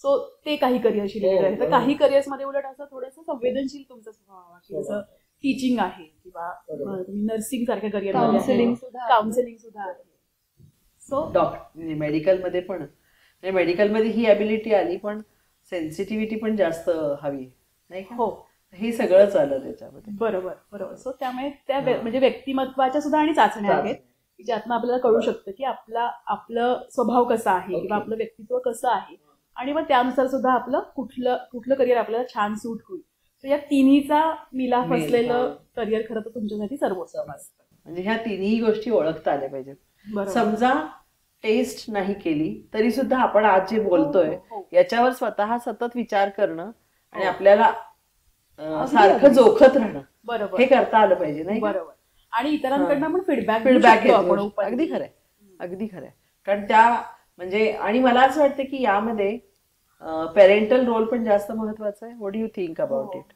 सो ते काही करिअरशी रिलेटेड आहे. तर काही करिअर्समध्ये उलट असं थोडंसं संवेदनशील तुमचं स्वभाव हवा की जसं टीचिंग आहे किंवा तुम्ही नर्सिंग सारख्या करिअरमध्ये काउन्सिलिंग सुद्धा आहे. सो मेडिकलमध्ये पण मेडिकलमध्ये ही ॲबिलिटी आली पण सेन्सिटिव्हिटी पण जास्त हवी नाही का? हो, हे सगळंच आलं त्याच्यामध्ये. बरोबर. सो त्यामुळे त्या म्हणजे व्यक्तिमत्वाच्या सुद्धा आणि चाचण्या आहेत की ज्यातनं आपल्याला कळू शकतं की आपलं स्वभाव कसा आहे किंवा आपलं व्यक्तित्व कसं आहे, आणि मग त्यानुसार सुद्धा आपलं कुठलं करिअर आपल्याला छान सूट होईल. तर या तिन्हीचा मिलाफ असलेलं करिअर खरं तर तुमच्यासाठी सर्वोत्तम असतं. म्हणजे ह्या तिन्ही गोष्टी ओळखता आल्या पाहिजेत. समजा टेस्ट नाही केली तरी सुद्धा आपण आज जे बोलतोय याच्यावर स्वतः सतत विचार करणं आणि आपल्याला सारखं जोखत राहणं, बरोबर, हे करता आलं पाहिजे नाही. बरोबर. आणि इतरांकडनं पण फीडबॅक आपण. अगदी खरंय. कारण त्या म्हणजे आणि मला असं वाटतं की यामध्ये पेरेंटल रोल पण जास्त महत्वाचा आहे. What do you think about it?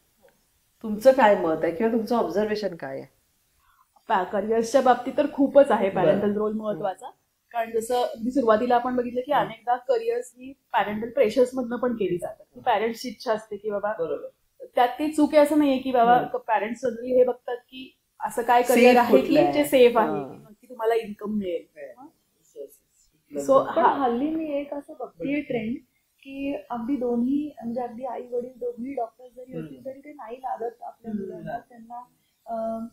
तुमचं काय मत आहे किंवा तुमचं ऑब्झर्वेशन काय आहे? करिअर्सच्या बाबतीत तर खूपच आहे पॅरेंटल रोल महत्वाचा. कारण जसं अगदी सुरुवातीला आपण बघितलं की अनेकदा करिअर्स ही पॅरेंटल प्रेशर्स मधनं पण केली जातात. की पॅरेंट्सची इच्छा असते की बाबा त्यात ती चूक आहे असं नाहीये की बाबा पॅरेंट्स जनरली हे बघतात की असं काय करिअर आहे की जे सेफ आहे की तुम्हाला इन्कम मिळेल. सो हल्ली मी एक असं बघतीये ट्रेंड की अगदी दोन्ही म्हणजे अगदी आई वडील दोन्ही डॉक्टर जरी असतील तरी ते नाही लागत आपल्या मुलांना. त्यांना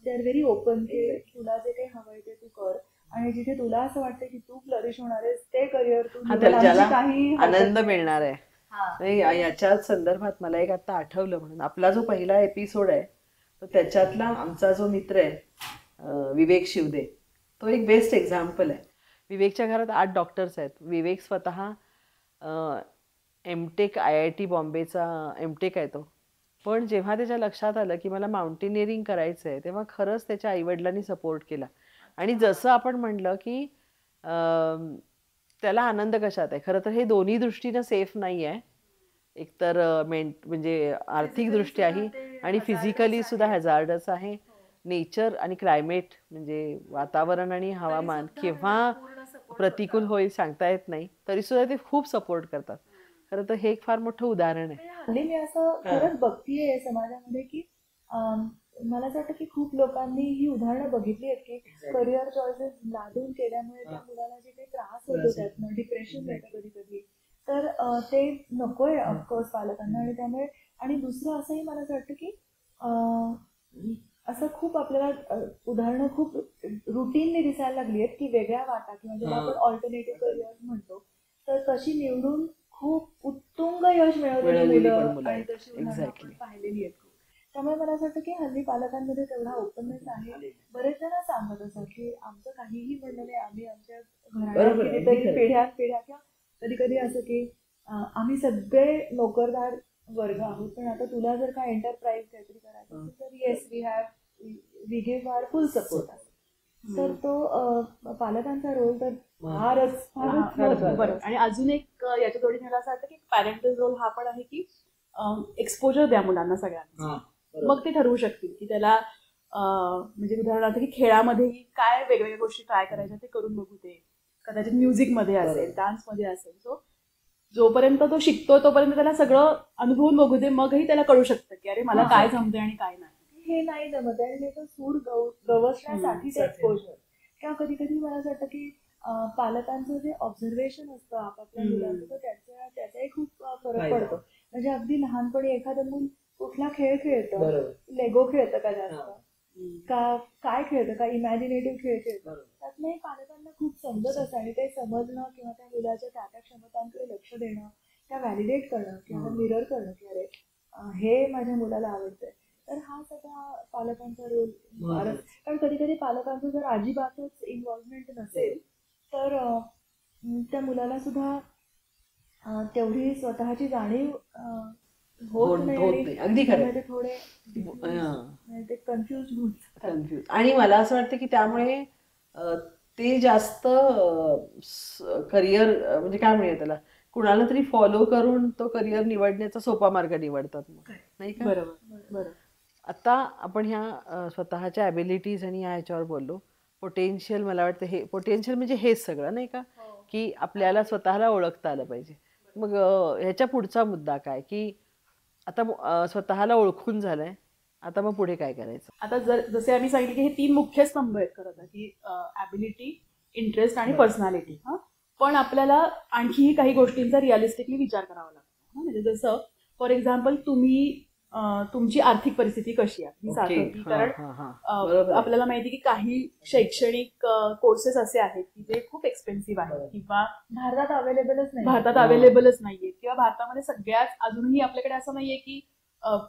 दे आर व्हेरी ओपन की तुला जे काही हवंय ते तू कर. आणि जिथे तुला असं वाटतं की तू फ्लरिश होणार आहेस ते करिअर तू हा, निवड, त्याला आमची ज्याला काही हरकत आनंद नाही. मिळणार आहे. हा. नाही, याच्या संदर्भात मला एक आता आठवलं, म्हणून आपला जो पहिला एपिसोड आहे तर त्याच्यातला आमचा जो मित्र आहे विवेक शिवदे, तो एक बेस्ट एक्झाम्पल आहे. विवेकच्या घरात 8 डॉक्टर्स आहेत. विवेक स्वतः एमटेक IIT बॉम्बेचा एमटेक आहे तो. पण जेव्हा त्याच्या लक्षात आलं की मला माउंटेनिअरिंग करायचं आहे, तेव्हा खरंच त्याच्या आईवडिलांनी सपोर्ट केला. आणि जसं आपण म्हणलं की अं, त्याला आनंद कशात आहे, खरं तर हे दोन्ही दृष्टीनं सेफ नाही आहे. एकतर म्हणजे आर्थिकदृष्ट्याही आणि फिजिकली सुद्धा हॅझार्डस आहे. नेचर आणि क्लायमेट म्हणजे वातावरण आणि हवामान केव्हा प्रतिकूल होईल सांगता येत नाही, तरी सुद्धा ते खूप सपोर्ट करतात. खरं तर हे एक फार मोठं उदाहरण आहे. हल्ली मी असं खरंच बघतीये समाजामध्ये की मला असं वाटतं की खूप लोकांनी ही उदाहरणं बघितली आहेत की करिअर चॉईसेस लादून केल्यामुळे त्या मुलाला जे काही त्रास होतो त्यातनं डिप्रेशन येतं कधी कधी, तर ते नकोय ऑफकोर्स पालकांना. आणि त्यामुळे आणि दुसरं असंही मला असं वाटतं की असं खूप आपल्याला उदाहरणं खूप रुटीनली दिसायला लागली आहेत की वेगळ्या वाटा किंवा जेव्हा आपण ऑल्टरनेटिव्ह करिअर म्हणतो तर तशी निवडून खूप उत्तुंग यश मिळवलेली मुलं आणि तशी उदाहरणं आपण पाहिलेली आहेत. त्यामुळे मला असं वाटतं की हल्ली पालकांमध्ये तेवढा ओपननेस आहे. बरेच जण सांगत असतात की आमचं काहीही म्हणणं नाही, आम्ही आमच्या घराण्यात कितीतरी पिढ्या किंवा कधी कधी असं की आम्ही सगळे नोकरदार वर्ग आहोत, पण आता तुला जर का एंटरप्राइज काहीतरी करायचं असेल तर yes we give our full support. तर तो पालकांचा रोल तर फारच बरोबर. आणि अजून एक याच्या जोडीने मला असं वाटतं की पॅरेंटल रोल हा पण आहे की एक्सपोजर द्या मुलांना सगळ्यांना. मग ते ठरवू शकतील की त्याला म्हणजे उदाहरणार्थ की खेळामध्येही काय वेगवेगळ्या गोष्टी ट्राय करायच्या ते करून बघू दे. कदाचित म्युझिकमध्ये असेल, डान्समध्ये असेल. सो जोपर्यंत तो शिकतोय तोपर्यंत त्याला सगळं अनुभवून बघू दे, मगही त्याला कळू शकतं की अरे मला काय जमतंय आणि काय नाही. हे नाही जमत आहे आणि तो सूर गवसण्यासाठीच एक्सपोजर. किंवा कधी कधी मला असं वाटतं की पालकांचं जे ऑब्झर्वेशन असतं आपापल्या मुलांचं तर त्याचाही खूप फरक पडतो. म्हणजे अगदी लहानपणी एखादं मूल कुठला खेळ खेळतं, लेगो खेळतं का जास्त, का काय खेळतं, का इमॅजिनेटिव्ह खेळ खेळतं, त्यातनंही पालकांना खूप समजत असतं. आणि ते समजणं किंवा त्या मुलाच्या त्या क्षमतांकडे लक्ष देणं, त्या व्हॅलिडेट करणं किंवा मिरर करणं की अरे हे माझ्या मुलाला आवडतंय, तर हा सगळा पालकांचा रोल फारच. कारण कधी कधी पालकांचं जर अजिबातच इन्व्हॉल्वमेंट नसेल तर त्या मुलाला सुद्धा तेवढी स्वतःची जाणीव होत नाही. अगदी खरं, ते थोडे ते कन्फ्युज. आणि मला असं वाटतं की त्यामुळे ते जास्त करिअर म्हणजे काय म्हणूया त्याला, कुणाला तरी फॉलो करून तो करिअर निवडण्याचा सोपा मार्ग निवडतात, नाही का? बरोबर. आता आपण ह्या स्वतःच्या ॲबिलिटीज आणि ह्याच्यावर बोललो. पोटेन्शियल, मला वाटतं हे पोटेन्शियल म्हणजे हेच सगळं, नाही का, की आपल्याला स्वतःला ओळखता आलं पाहिजे. मग ह्याच्या पुढचा मुद्दा काय की आता स्वतःला ओळखून झालंय, आता मग पुढे काय करायचं? आता जसे आम्ही सांगितले की हे 3 मुख्य स्तंभ आहेत खरं तर, की ॲबिलिटी, इंटरेस्ट आणि पर्सनॅलिटी. पण आपल्याला आणखीही काही गोष्टींचा रिअलिस्टिकली विचार करावा लागतो. म्हणजे जसं फॉर एक्झाम्पल तुमची आर्थिक परिस्थिती कशी आहे. कारण आपल्याला माहिती की काही शैक्षणिक कोर्सेस असे आहेत की जे खूप एक्सपेन्सिव्ह आहेत किंवा भारतात अवेलेबलच नाहीये, किंवा भारतामध्ये सगळ्यात अजूनही आपल्याकडे असं नाहीये की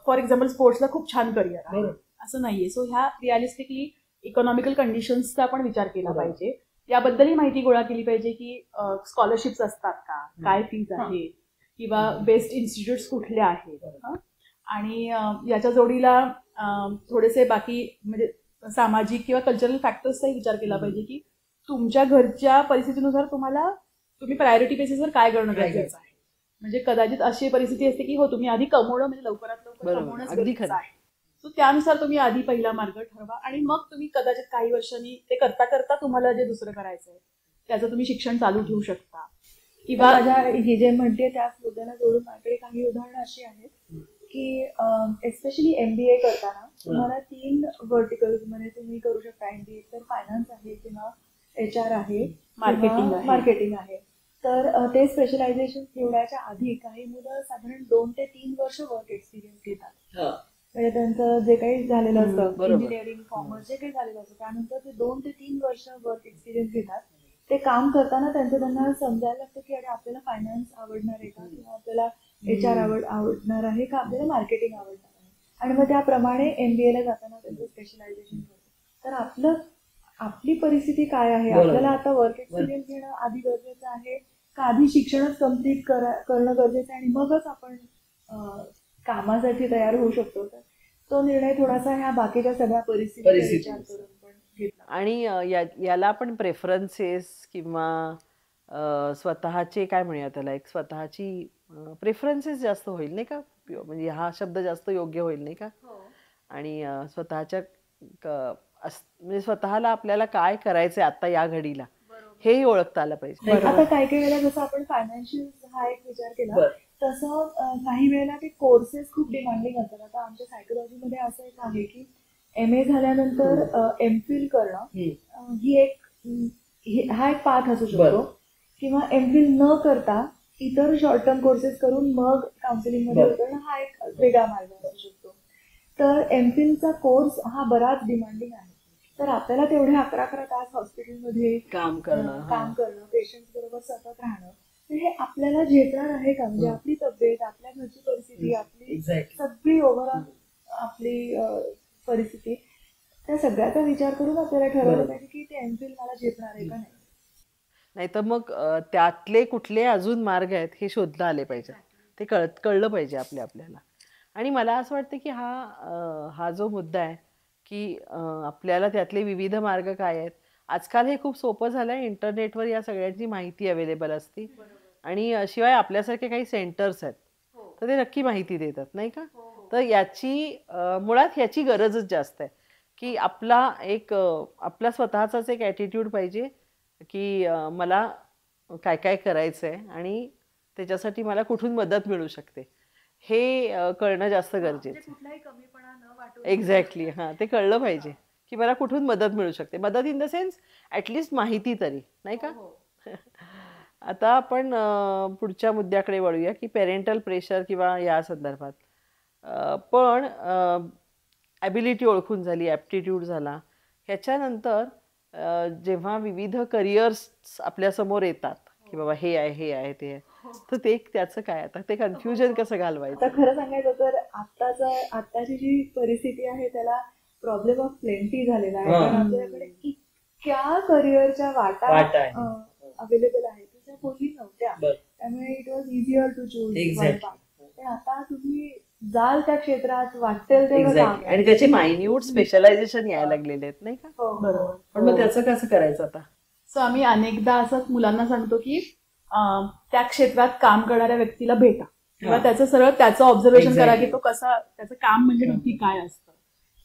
फॉर एक्झाम्पल स्पोर्ट्सला खूप छान करिअर आहे, असं नाहीये. सो ह्या रिअलिस्टिकली इकॉनॉमिकल कंडिशन्सचा आपण विचार केला पाहिजे. याबद्दलही माहिती गोळा केली पाहिजे की स्कॉलरशिप्स असतात का, काय फीज आहे, किंवा बेस्ट इन्स्टिट्यूट्स कुठल्या आहेत. आणि याच्या जोडीला थोडेसे बाकी म्हणजे सामाजिक किंवा कल्चरल फॅक्टर्सचाही विचार केला पाहिजे की तुमच्या घरच्या परिस्थितीनुसार तुम्ही प्रायोरिटी बेसिसवर काय करणं गरजेचं आहे. म्हणजे कदाचित अशी परिस्थिती असते की हो तुम्ही आधी कमवणं म्हणजे लवकरात लवकर कमवणंच गरजेचं आहे. सो त्यानुसार तुम्ही आधी पहिला मार्ग ठरवा आणि मग तुम्ही कदाचित काही वर्षांनी ते करता करता तुम्हाला जे दुसरं करायचं आहे त्याचं तुम्ही शिक्षण चालू ठेवू शकता. किंवा ही जे म्हणते त्याच मुद्द्याला जोडून माझ्याकडे काही उदाहरणं अशी आहेत की एस्पेशली MBA करताना तुम्हाला 3 व्हर्टिकल्स मध्ये तुम्ही करू शकता. MBA तर फायनान्स आहे किंवा HR आहे, मार्केटिंग आहे. तर ते स्पेशलायझेशन निवडायच्या आधी काही मुलं साधारण 2 ते 3 वर्ष वर्क एक्सपिरियन्स घेतात. म्हणजे त्यांचं जे काही झालेलं असतं बरोबर. इंजिनिअरिंग कॉमर्स जे काही झालेलं असतं त्यानंतर ते 2 ते 3 वर्ष वर्क एक्सपिरियन्स घेतात. ते काम करताना त्यांना समजायला लागतं की अरे आपल्याला फायनान्स आवडणार आहे का, किंवा आपल्याला HR आवडणार आहे का, आपल्याला मार्केटिंग आवडणार आहे, आणि मग त्याप्रमाणे MBA ला जाताना त्यांचं स्पेशलायझेशन करतो. तर आपली परिस्थिती काय आहे, आपल्याला आता वर्क एक्सपिरियन्स घेणं आधी गरजेचं आहे का आधी शिक्षणच कम्प्लीट करणं गरजेचं आहे आणि मगच आपण कामासाठी तयार होऊ शकतो. तर तो निर्णय थोडासा ह्या बाकीच्या सगळ्या परिस्थितीचा विचार करून पण घेतला. आणि याला आपण प्रेफरन्सेस किंवा स्वतःचे काय म्हणूया त्याला, एक स्वतःची प्रेफरन्सेस जास्त होईल नाही का, म्हणजे हा शब्द जास्त योग्य होईल नाही का. आणि स्वतःच्या म्हणजे स्वतःला आपल्याला काय करायचंय आता या घडीला हेही ओळखता आलं पाहिजे. आता काही वेळेला जसं आपण फायनान्शियल हा एक विचार केला तसं काही वेळेला ते कोर्सेस खूप डिमांडिंग असतात. आता आमच्या सायकोलॉजीमध्ये असं एक आहे की MA झाल्यानंतर MPhil करणं हा एक पाथ असू शकतो, किंवा MPhil न करता इतर शॉर्ट टर्म कोर्सेस करून मग काउन्सिलिंग मध्ये उतरणं हा एक वेगळा मार्ग असू शकतो. तर MPhilचा कोर्स हा बराच डिमांडिंग आहे. तर आपल्याला तेवढे 11 तास हॉस्पिटलमध्ये काम करणं, पेशंट बरोबर सतत राहणं, तर हे आपल्याला झेपणार आहे का, म्हणजे आपली तब्येत, आपल्या घरची परिस्थिती, आपली सगळी ओव्हरऑल आपली परिस्थिती, त्या सगळ्याचा विचार करून आपल्याला ठरवलं पाहिजे की ते MPhil मला झेपणार आहे का नाही. तर मग त्यातले कुठले अजून मार्ग आहेत हे शोधता आले पाहिजे, ते कळलं पाहिजे आपल्याला. आणि मला असं वाटतं की हा जो मुद्दा आहे की आपल्याला त्यातले विविध मार्ग काय आहेत, आजकाल हे खूप सोपं झालं आहे. इंटरनेटवर या सगळ्यांची माहिती अवेलेबल असते, आणि शिवाय आपल्यासारखे काही सेंटर्स आहेत तर ते नक्की माहिती देतात नाही का. तर मुळात ह्याची गरजच जास्त आहे की आपला स्वतःचाच एक ॲटिट्यूड पाहिजे की मला काय काय करायचं आहे आणि त्याच्यासाठी मला कुठून मदत मिळू शकते हे कळणं जास्त गरजेचं आहे. एक्झॅक्टली, हां, ते कळलं पाहिजे की मला कुठून मदत मिळू शकते. मदत इन द सेन्स ॲटलिस्ट माहिती तरी नाही का. आता आपण पुढच्या मुद्द्याकडे वळूया की पेरेंटल प्रेशर किंवा या संदर्भात. पण ॲबिलिटी ओळखून झाली, ॲप्टिट्यूड झाला, ह्याच्यानंतर जेव्हा विविध करिअर्स आपल्यासमोर येतात की बाबा हे आहे ते आहे, तर त्याचं काय, आता ते कन्फ्युजन कसं घालवायचं. आता खरं सांगायचं तर आत्ताची जी परिस्थिती आहे त्याला प्रॉब्लेम ऑफ प्लेंटी झालेला आहे. कारण आपल्याकडे इतक्या करिअरच्या वाटा अवेलेबल आहेत त्या पूर्वी नव्हत्या. त्यामुळे it was easier to choose one path. पण आता तुम्ही जाल त्या क्षेत्रात वाटेल तेवढं काम, आणि त्याचे मायन्यूट स्पेशलायझेशन यायला लागलेले आहेत नाही का. बरोबर. पण मग त्याचं कसं करायचं आता. सो आम्ही अनेकदा असंच मुलांना सांगतो की त्या क्षेत्रात काम करणाऱ्या व्यक्तीला भेटा किंवा त्याचं ऑब्झर्वेशन करा की तो कसा, त्याचं काम म्हणजे नक्की काय असतं.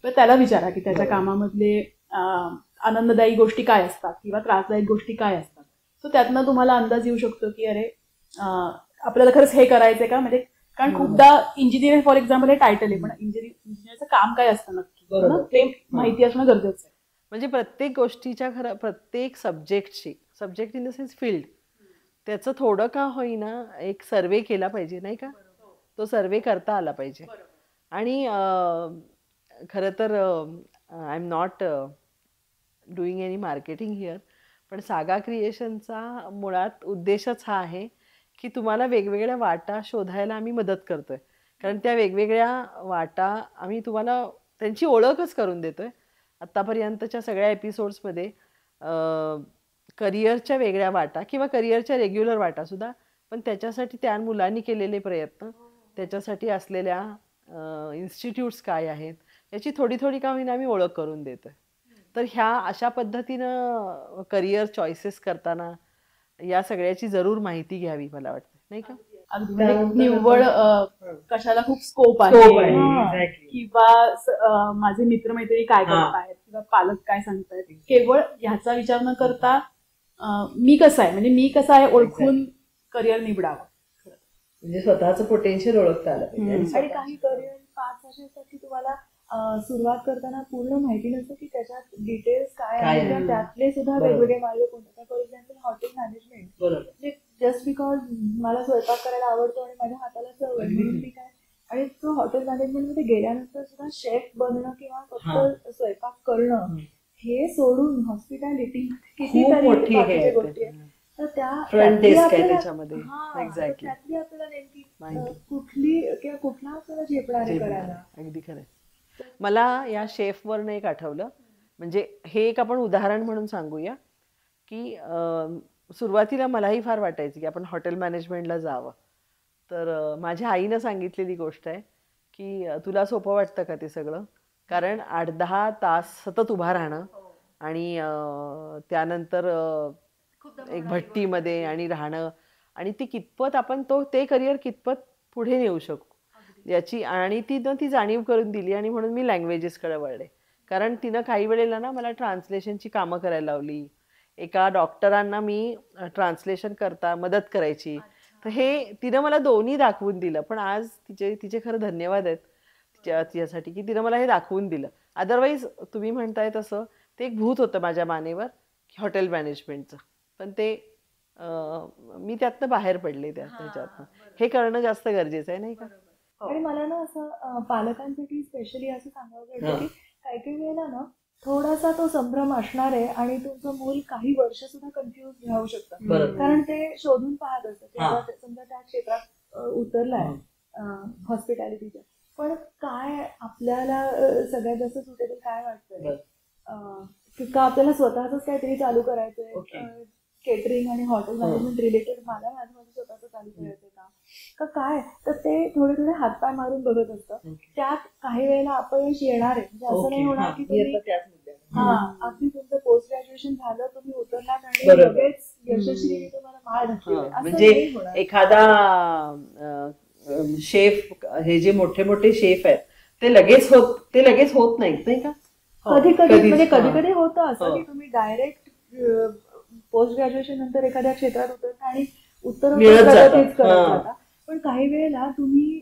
तर त्याला विचारा की त्याच्या कामामधले आनंददायी गोष्टी काय असतात किंवा त्रासदायक गोष्टी काय असतात. सो त्यातनं तुम्हाला अंदाज येऊ शकतो की अरे आपल्याला खरंच हे करायचंय का. म्हणजे कारण खूपदा इंजिनियर फॉर एक्झाम्पल हे टायटल आहे, पण इंजिनियरचं काम काय असतं नक्की ते माहिती असणं गरजेचं आहे. म्हणजे प्रत्येक गोष्टीच्या प्रत्येक subject in the sense field, त्याचं थोडं का होईना एक सर्वे केला पाहिजे नाही का. तो सर्वे करता आला पाहिजे. आणि खरं तर I am not doing any marketing here, पण सागा क्रिएशनचा मुळात उद्देशच हा आहे की तुम्हाला वेगवेगळ्या वाटा शोधायला आम्ही मदत करतोय. कारण त्या वेगवेगळ्या वाटा आम्ही तुम्हाला त्यांची ओळखच करून देतोय. आत्तापर्यंतच्या सगळ्या एपिसोड्समध्ये करिअरच्या वेगळ्या वाटा किंवा करिअरच्या रेग्युलर वाटा सुद्धा, पण त्याच्यासाठी त्या मुलांनी केलेले प्रयत्न, त्याच्यासाठी असलेल्या इन्स्टिट्यूट्स काय आहेत याची थोडी का होईना आम्ही ओळख करून देतोय. तर ह्या अशा पद्धतीनं करिअर चॉईसेस करताना या सगळ्याची जरूर माहिती घ्यावी मला वाटतं नाही का. निव्वळ कशाला खूप स्कोप आहे किंवा माझे मित्रमैत्रिणी काय करत आहेत किंवा पालक काय सांगतायत, केवळ ह्याचा विचार न करता मी कसा आहे ओळखून करिअर निवडावं. म्हणजे स्वतःचं पोटेन्शियल ओळखता आलं पाहिजे. आणि काही करिअर पार्ट असे असतात की तुम्हाला सुरुवात करताना पूर्ण माहिती नसतं की त्याच्यात डिटेल्स काय आहेत, त्यातले सुद्धा वेगवेगळे मार्ग कोणते. For example hotel management, just because मला स्वयंपाक करायला आवडतो आणि माझ्या हाताला चव आहे म्हणून मी आणि तो हॉटेल मॅनेजमेंट मध्ये गेल्यानंतर सुद्धा शेफ बनणं किंवा फक्त स्वयंपाक करणं हे सोडून हॉस्पिटॅलिटी कितीतरी बाकीच्या गोष्टी आहेत. तर त्यातली आपल्याला नेमकी कुठली किंवा कुठला आपल्याला झेपणारे करायला. अगदी खरं. मला या शेफवरनं एक आठवलं, म्हणजे हे एक आपण उदाहरण म्हणून सांगूया की सुरुवातीला मलाही फार वाटायचं की आपण हॉटेल मॅनेजमेंटला जावं. तर माझ्या आईनं सांगितलेली गोष्ट आहे की तुला सोपं वाटतं का ते सगळं, कारण 8-10 तास सतत उभा राहणं आणि त्यानंतर एक भट्टीमध्ये आणि राहणं, आणि ती कितपत आपण ते करिअर कितपत पुढे नेऊ शकू याची, आणि ती जाणीव करून दिली. आणि म्हणून मी लँग्वेजेसकडे वळले, कारण तिनं काही वेळेला ना मला ट्रान्सलेशनची कामं करायला लावली. एका डॉक्टरांना मी ट्रान्सलेशन करता मदत करायची. तर हे तिनं मला दोन्ही दाखवून दिलं. पण आज तिचे खरं धन्यवाद आहेत तिच्यासाठी की तिनं मला हे दाखवून दिलं. अदरवाईज तुम्ही म्हणताय तसं ते एक भूत होतं माझ्या मानेवर हॉटेल मॅनेजमेंटचं, पण ते मी त्यातनं बाहेर पडले त्याच्यातनं. हे करणं जास्त गरजेचं आहे, नाही का? आणि मला ना असं पालकांसाठी स्पेशली असं सांगावं वाटतं की काही काही वेळेला ना थोडासा तो संभ्रम असणार आहे आणि तुमचं मूल काही वर्ष सुद्धा कन्फ्युज राहू शकतं, कारण ते शोधून पाहत असतं. समजा त्या क्षेत्रात उतरलाय हॉस्पिटॅलिटीच्या, पण काय आपल्याला सगळ्यात जास्त सुटेबल काय वाटतंय, का आपल्याला स्वतःच काहीतरी चालू करायचंय, केटरिंग आणि हॉटेल मॅनेजमेंट रिलेटेड मला माझं स्वतःच चालू करायचंय का काय. तर ते थोडे थोडे हातपाय मारून बघत असतं. त्यात काही वेळेला अपयश येणार आहे, म्हणजे असं नाही होणार की तुम्ही अगदी तुमचं पोस्ट ग्रॅज्युएशन झालं, तुम्ही उतरलात आणि लगेच यशस्वी तुम्हाला माळ घातली. म्हणजे एखादा शेफ, हे जे मोठे मोठे शेफ आहेत ते लगेच होत नाहीत, नाही का? कधी कधी होतं असं की तुम्ही डायरेक्ट पोस्ट ग्रॅज्युएशन नंतर एखाद्या क्षेत्रात उतरता आणि प्रगतीच करत जाता. पण काही वेळेला तुम्ही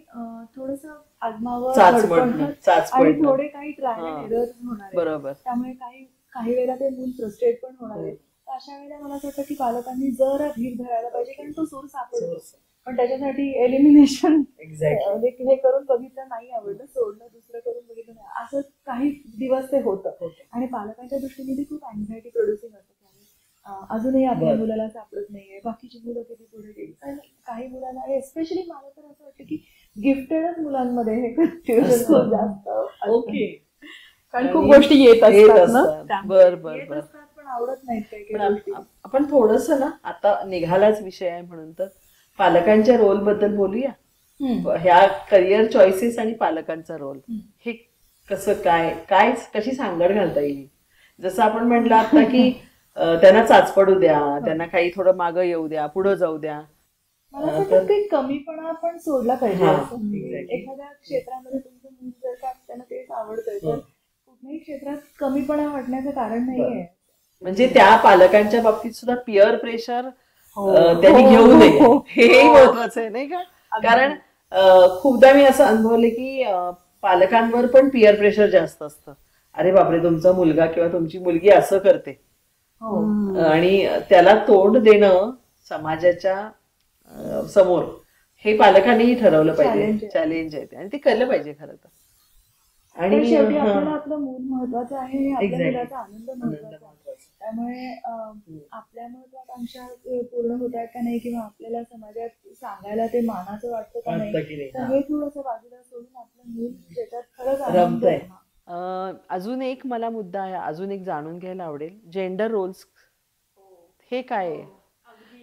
थोडस आजमावर आणि थोडे काही ट्रायल अँड एरर्स होणार आहे, त्यामुळे काही वेळेला ते मूल फ्रस्ट्रेट पण होणार आहे. तर अशा वेळेला मला असं वाटतं की पालकांनी जरा धीर धरायला पाहिजे, कारण तो सूर सापडतो. पण त्याच्यासाठी एलिमिनेशन हे करून बघितलं नाही आवडलं, सोडलं, दुसरं करून बघितलं नाही, असं काही दिवस ते होतं. आणि पालकांच्या दृष्टीने ते खूप अँझायटी प्रोड्युसिंग असतं. अजूनही आपल्या मुलाला सापडत नाहीये, बाकीची मुलं किती पुढे गेली. काही मुलांना एस्पेशली मला तर असं वाटतं की गिफ्टेडच मुलांमध्ये हे कन्फ्युजन खूप जास्त. कारण खूप गोष्टी येत असतात, पण आवडत नाहीत काही गोष्टी. आपण थोडस ना आता निघालाच विषय आहे म्हणून तर पालकांच्या रोल बद्दल बोलूया. ह्या करिअर चॉईसेस आणि पालकांचा रोल हे कसं कशी सांगड घालता येईल. जसं आपण म्हटलं आता की त्यांना चाचपडू द्या, त्यांना काही थोडं मागं येऊ द्या, पुढं जाऊ द्या. मला वाटतं काही कमीपणा आपण सोडला पाहिजे. एखाद्या क्षेत्रामध्ये तुमचं मूल जर का त्यांना तेच आवडतंय तर कुठल्याही क्षेत्रात कमीपणा वाटण्याचं कारण नाहीये. म्हणजे त्या पालकांच्या बाबतीत सुद्धा पिअर प्रेशर त्यांनी घेऊ नये, हेही महत्वाचं आहे, नाही का? कारण खूपदा मी असं अनुभवलं की पालकांवर पण पिअर प्रेशर जास्त असतं. अरे बापरे, तुमचा मुलगा किंवा तुमची मुलगी असं करते, आणि त्याला तोंड देणं समाजाच्या समोर हे पालकांनीही ठरवलं पाहिजे, चॅलेंज आहे ते, आणि ते केलं पाहिजे खरं तर. आणि शेवटी आपल्याला आपलं मूल महत्वाचं आहे आणि आपल्या मुलाचा आनंद महत्वाचा आहे. त्यामुळे आपल्या महत्वाकांक्षा पूर्ण होत आहेत का नाही, किंवा आपल्याला समाजात सांगायला ते मानाचं वाटतं का नाही, तर हे थोडंसं बाजूला सोडून आपलं मूल ज्याच्यात खरंच आनंद आहे. अजून एक मला मुद्दा आहे, अजून एक जाणून घ्यायला आवडेल, जेंडर रोल्स हे काय आहे?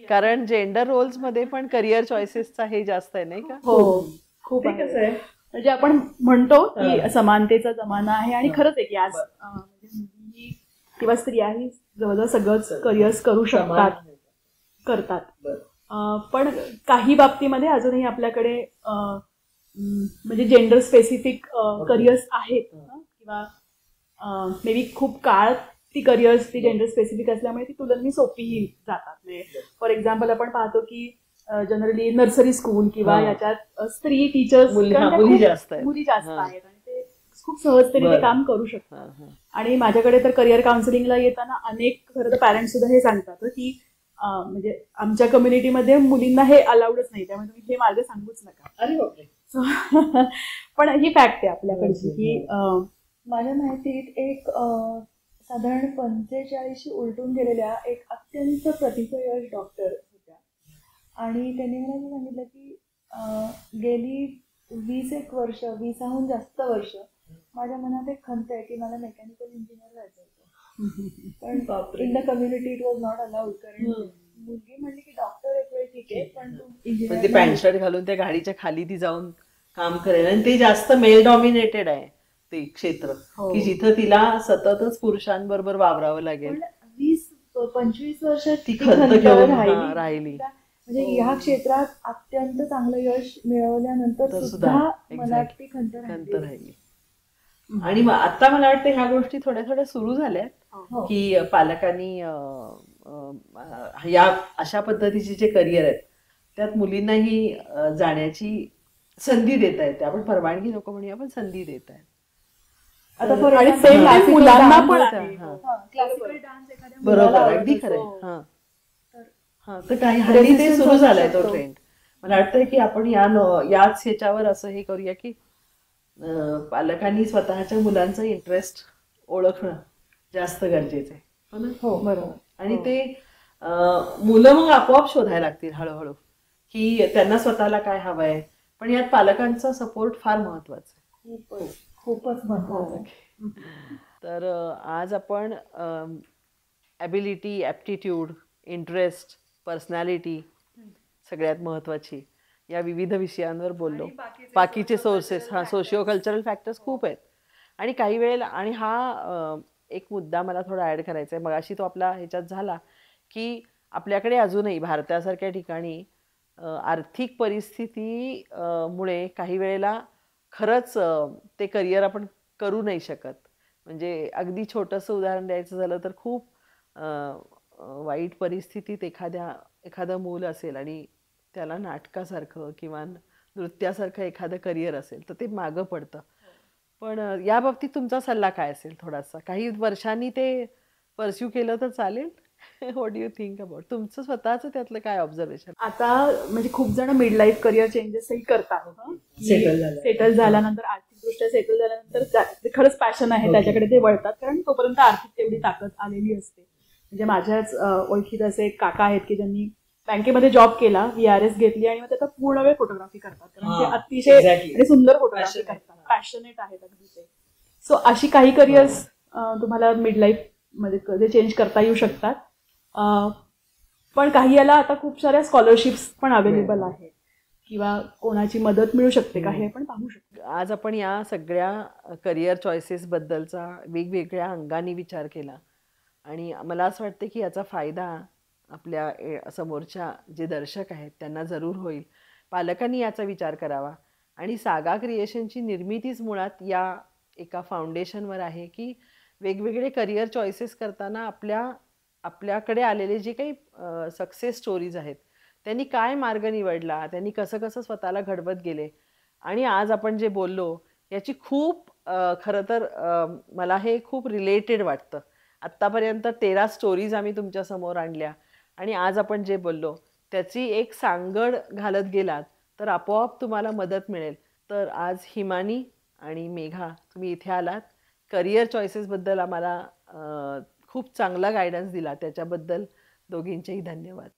कारण जेंडर रोल्स मध्ये पण करिअर चॉईसेसचा हे जास्त आहे, नाही का? हो, खूप कसं आहे, म्हणजे आपण म्हणतो की समानतेचा जमाना आहे, आणि खरंच आहे की आज मुली किंवा स्त्रियाही जवळजवळ सगळंच करिअर्स करू करतात. पण काही बाबतीमध्ये अजूनही आपल्याकडे म्हणजे जेंडर स्पेसिफिक करिअर्स आहेत, किंवा मे बी खूप काळ ती करिअर्स ती जेंडर स्पेसिफिक असल्यामुळे ती तुलनेने सोपीही जातात. फॉर एक्झाम्पल आपण पाहतो की जनरली नर्सरी स्कूल किंवा याच्यात स्त्री टीचर्स मुली जास्त आहेत आणि ते खूप सहजतेने ते काम करू शकतात. आणि माझ्याकडे तर करिअर काउन्सिलिंगला येताना अनेक खरं तर पॅरेंट्स सुद्धा हे सांगतात की म्हणजे आमच्या कम्युनिटीमध्ये मुलींना हे अलाउडच नाही, त्यामुळे तुम्ही हे मार्ग सांगूच नका. अरे बापरे. So, पण ही फॅक्ट आहे आपल्याकडची की माझ्या माहितीत एक साधारण 45 उलटून गेलेल्या एक अत्यंत प्रथितयश डॉक्टर होत्या आणि त्यांनी मला असं सांगितलं की गेली 20 वर्ष 20हून जास्त वर्ष माझ्या मनात एक खंत आहे की मला मेकॅनिकल इंजिनियर व्हायचं होतं पण in the community it was not allowed कारण मुलगी म्हणली की डॉक्टर एक वेळ ठीक आहे पण तू पण ते इंजिनियर पॅन्ट शर्ट घालून त्या गाडीच्या खाली ती जाऊन काम करेल आणि ते जास्त मेल डॉमिनेटेड आहे ते क्षेत्र की जिथं तिला सततच पुरुषांबरोबर वावरावं लागेल. पण 20-25 वर्ष ती ती खंत खंत घेऊन राहिली. राहिली. म्हणजे ह्या क्षेत्रात अत्यंत चांगलं यश मिळवल्यानंतर तर सुद्धा सुद्धा मनात exactly. ती खंत खंत राहिली. राहिली. आणि आता मला वाटतं ह्या गोष्टी थोड्या थोड्या सुरू झाल्यात हो. की पालकांनी या अशा पद्धतीचे जे करिअर आहेत त्यात मुलींनाही जाण्याची संधी देत आहेत. आपण परवानगी नको म्हणूया पण संधी देत आहेत. आता आणि for example, same time classical मुलांना dance पण होता. आहे. क्लासिकल डान्स एखाद्या बरोबर मुलाला आवडत अगदी असेल. खरंय. हा तर हा तर काही हल्ली ते Resistance सुरू असू झालाय तो शकतो. ट्रेंड. मला वाटतंय की आपण याच ह्याच्यावर असं हे करूया की पालकांनी स्वतःच्या मुलांचं इंटरेस्ट ओळखणं जास्त गरजेचं आहे. हो ना? हो बरोबर. आणि ते मुलं मग आपोआप शोधायला लागतील हळूहळू की त्यांना स्वतःला काय हवंय. पण यात पालकांचा सपोर्ट फार महत्वाचा आहे. खूपच महत्वाचं आहे. तर आज आपण ॲबिलिटी, ॲप्टिट्यूड, इंटरेस्ट, पर्सनॅलिटी सगळ्यात महत्त्वाची या विविध विषयांवर बोललो. बाकीचे सोर्सेस सोशिओ कल्चरल फॅक्टर्स खूप आहेत. आणि काही वेळेला आणि हा एक मुद्दा मला थोडा ॲड करायचा आहे. मगाशी तो आपला ह्याच्यात झाला की आपल्याकडे अजूनही भारतासारख्या ठिकाणी आर्थिक परिस्थिती मुळे काही वेळेला खरंच ते करिअर आपण करू नाही शकत. म्हणजे अगदी छोटंसं उदाहरण द्यायचं झालं तर खूप वाईट परिस्थितीत एखादं मूल असेल आणि त्याला नाटकासारखं किंवा नृत्यासारखं एखादं करिअर असेल तर ते मागं पडतं. पण या बाबतीत तुमचा सल्ला काय असेल थोडासा? काही वर्षांनी ते परस्यू केलं तर चालेल? What do you think about? तुमचं स्वतःचं त्यातलं काय ऑब्झर्वेशन? आता म्हणजे खूप जण मिड लाईफ करिअर चेंजेसही करतात. सेटल झाल्यानंतर आर्थिकदृष्ट्या सेटल झाल्यानंतर खरंच पॅशन आहे त्याच्याकडे ते वळतात कारण तोपर्यंत आर्थिक तेवढी ताकद आलेली असते. म्हणजे माझ्याच ओळखीत असे एक काका आहेत की ज्यांनी बँकेमध्ये जॉब केला, VRS घेतली आणि मग त्याचा पूर्ण वेळ फोटोग्राफी करतात कारण ते अतिशय आणि सुंदर फोटोग्राफी करतात. पॅशनेट आहेत अगदी ते. सो अशी काही करिअर्स तुम्हाला मिड लाईफ मध्ये चेंज करता येऊ शकतात. पण काही याला आता खूप साऱ्या स्कॉलरशिप्स पण अवेलेबल आहेत किंवा कोणाची मदत मिळू शकते का हे आपण पाहू शकतो. आज आपण या सगळ्या करिअर चॉईसेसबद्दलचा वेगवेगळ्या अंगाने विचार केला आणि मला असं वाटतं की याचा फायदा आपल्या समोरच्या जे दर्शक आहेत त्यांना जरूर होईल. पालकांनी याचा विचार करावा आणि सागा क्रिएशनची निर्मितीच मुळात या एका फाउंडेशनवर आहे की वेगवेगळे करिअर चॉईसेस करताना आपल्याकडे आलेले जे काही सक्सेस स्टोरीज आहेत त्यांनी काय मार्ग निवडला, त्यांनी कसं कसं स्वतःला घडवत गेले आणि आज आपण जे बोललो याची खूप खरं तर मला हे खूप रिलेटेड वाटतं. आत्तापर्यंत 13 स्टोरीज आम्ही तुमच्यासमोर आणल्या आणि आज आपण जे बोललो त्याची एक सांगड घालत गेलात तर आपोआप तुम्हाला मदत मिळेल. तर आज हिमानी आणि मेघा तुम्ही इथे आलात, करिअर चॉईसेसबद्दल आम्हाला खूप चांगला गायडन्स दिला, त्याच्याबद्दल दोघींचेही धन्यवाद.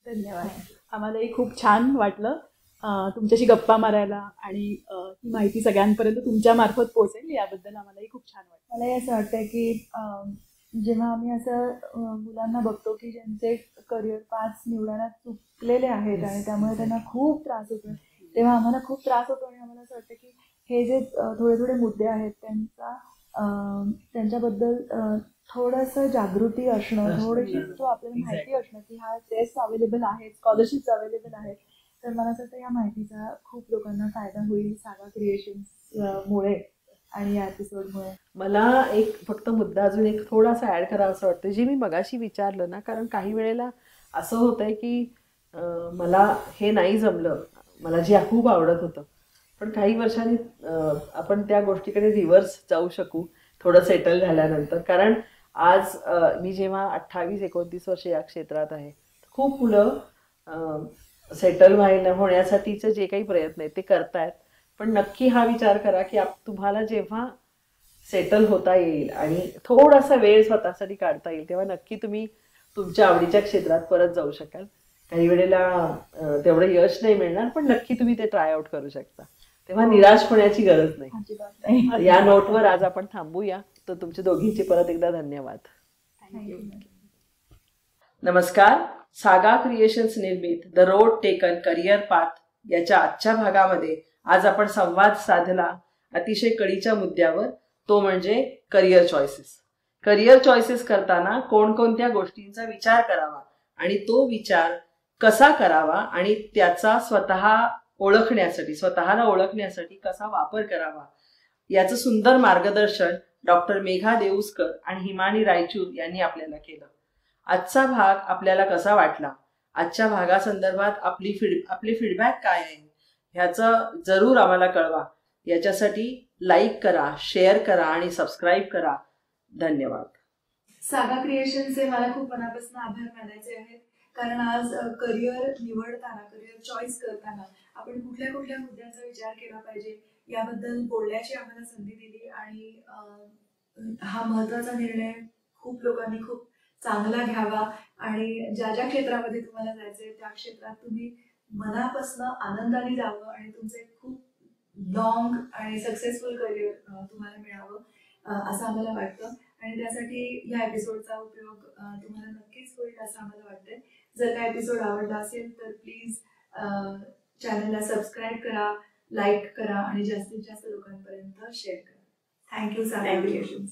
धन्यवाद. आम्हालाही खूप छान वाटलं तुमच्याशी गप्पा मारायला आणि ही माहिती सगळ्यांपर्यंत तुमच्या मार्फत पोहोचेल याबद्दल आम्हालाही खूप छान वाटलं. मलाही असं वाटतंय की जेव्हा आम्ही असं मुलांना बघतो की ज्यांचे करिअर पाथ्स निवडायला चुकलेले आहेत आणि त्यामुळे त्यांना खूप त्रास होतो तेव्हा आम्हाला खूप त्रास होतो आणि आम्हाला असं वाटतं की हे जे थोडे थोडे मुद्दे आहेत त्यांच्याबद्दल थोडंसं जागृती असणं, थोडीशी आपल्याला माहिती असणं की हा टेस्ट अवेलेबल आहे, स्कॉलरशिप्स अवेलेबल आहेत. तर मला असं वाटतं या माहितीचा खूप लोकांना फायदा होईल सागा क्रिएशन्समुळे आणि या एपिसोडमुळे. मला एक फक्त मुद्दा अजून एक थोडासा ॲड करावा असं वाटतं जे मी मगाशी विचारलं ना. कारण काही वेळेला असं होतं आहे की मला हे नाही जमलं, मला जे खूप आवडत होतं, पण काही वर्षांनी आपण त्या गोष्टीकडे रिव्हर्स जाऊ शकू थोडं सेटल झाल्यानंतर. कारण आज मी जेव्हा 28-29 वर्ष या क्षेत्रात आहे, खूप मुलं सेटल होण्यासाठीचे जे काही प्रयत्न आहेत ते करतायत पण नक्की हा विचार करा की तुम्हाला जेव्हा सेटल होता येईल आणि थोडासा वेळ स्वतःसाठी काढता येईल तेव्हा नक्की तुम्ही तुमच्या आवडीच्या क्षेत्रात परत जाऊ शकाल. काही वेळेला तेवढं यश नाही मिळणार, पण नक्की तुम्ही ते ट्राय आउट करू शकता. तेव्हा निराश होण्याची गरज नाही. अजिबात नाही. या नोटवर आज आपण थांबूया. तर तुमच्या दोघींचे परत एकदा धन्यवाद. थँक्यू. नमस्कार. सागा क्रिएशन्स निर्मित the road taken career path याच्या आजच्या भागामध्ये आज आपण संवाद साधला अतिशय कळीच्या मुद्द्यावर, तो म्हणजे करिअर चॉईसेस. करिअर चॉईसेस करताना कोणकोणत्या गोष्टींचा विचार करावा आणि तो विचार कसा करावा आणि त्याचा स्वतःला ओळखण्यासाठी कसा वापर करावा याचं सुंदर मार्गदर्शन डॉक्टर मेघा देऊस्कर आणि हिमानी रायचूर यांनी आपल्याला केलं. आजचा भाग आपल्याला कसा वाटला, आजच्या भागासंदर्भात आपले फीडबॅक काय आहे ह्याचं जरूर आम्हाला कळवा. याच्यासाठी लाईक करा, शेअर करा आणि सबस्क्राईब करा. धन्यवाद. सागा क्रिएशनचे मला खूप मनापासून आभार मानायचे आहेत, कारण आज करिअर निवडताना, करिअर चॉईस करताना आपण कुठल्या कुठल्या मुद्द्यांचा विचार केला पाहिजे याबद्दल बोलण्याची आम्हाला संधी दिली आणि हा महत्त्वाचा निर्णय खूप लोकांनी खूप चांगला घ्यावा आणि ज्या ज्या क्षेत्रामध्ये तुम्हाला जायचंय त्या क्षेत्रात तुम्ही मनापासून आनंदाने जावं आणि तुमचं एक खूप लॉंग आणि सक्सेसफुल करिअर तुम्हाला मिळावं असं आम्हाला वाटतं. आणि त्यासाठी या एपिसोडचा उपयोग तुम्हाला नक्कीच होईल असं आम्हाला वाटतंय. जर का एपिसोड आवडला असेल तर प्लीज चॅनलला सबस्क्राईब करा, लाईक करा आणि जास्तीत जास्त लोकांपर्यंत शेअर करा. थँक्यू सागा क्रिएशन्स.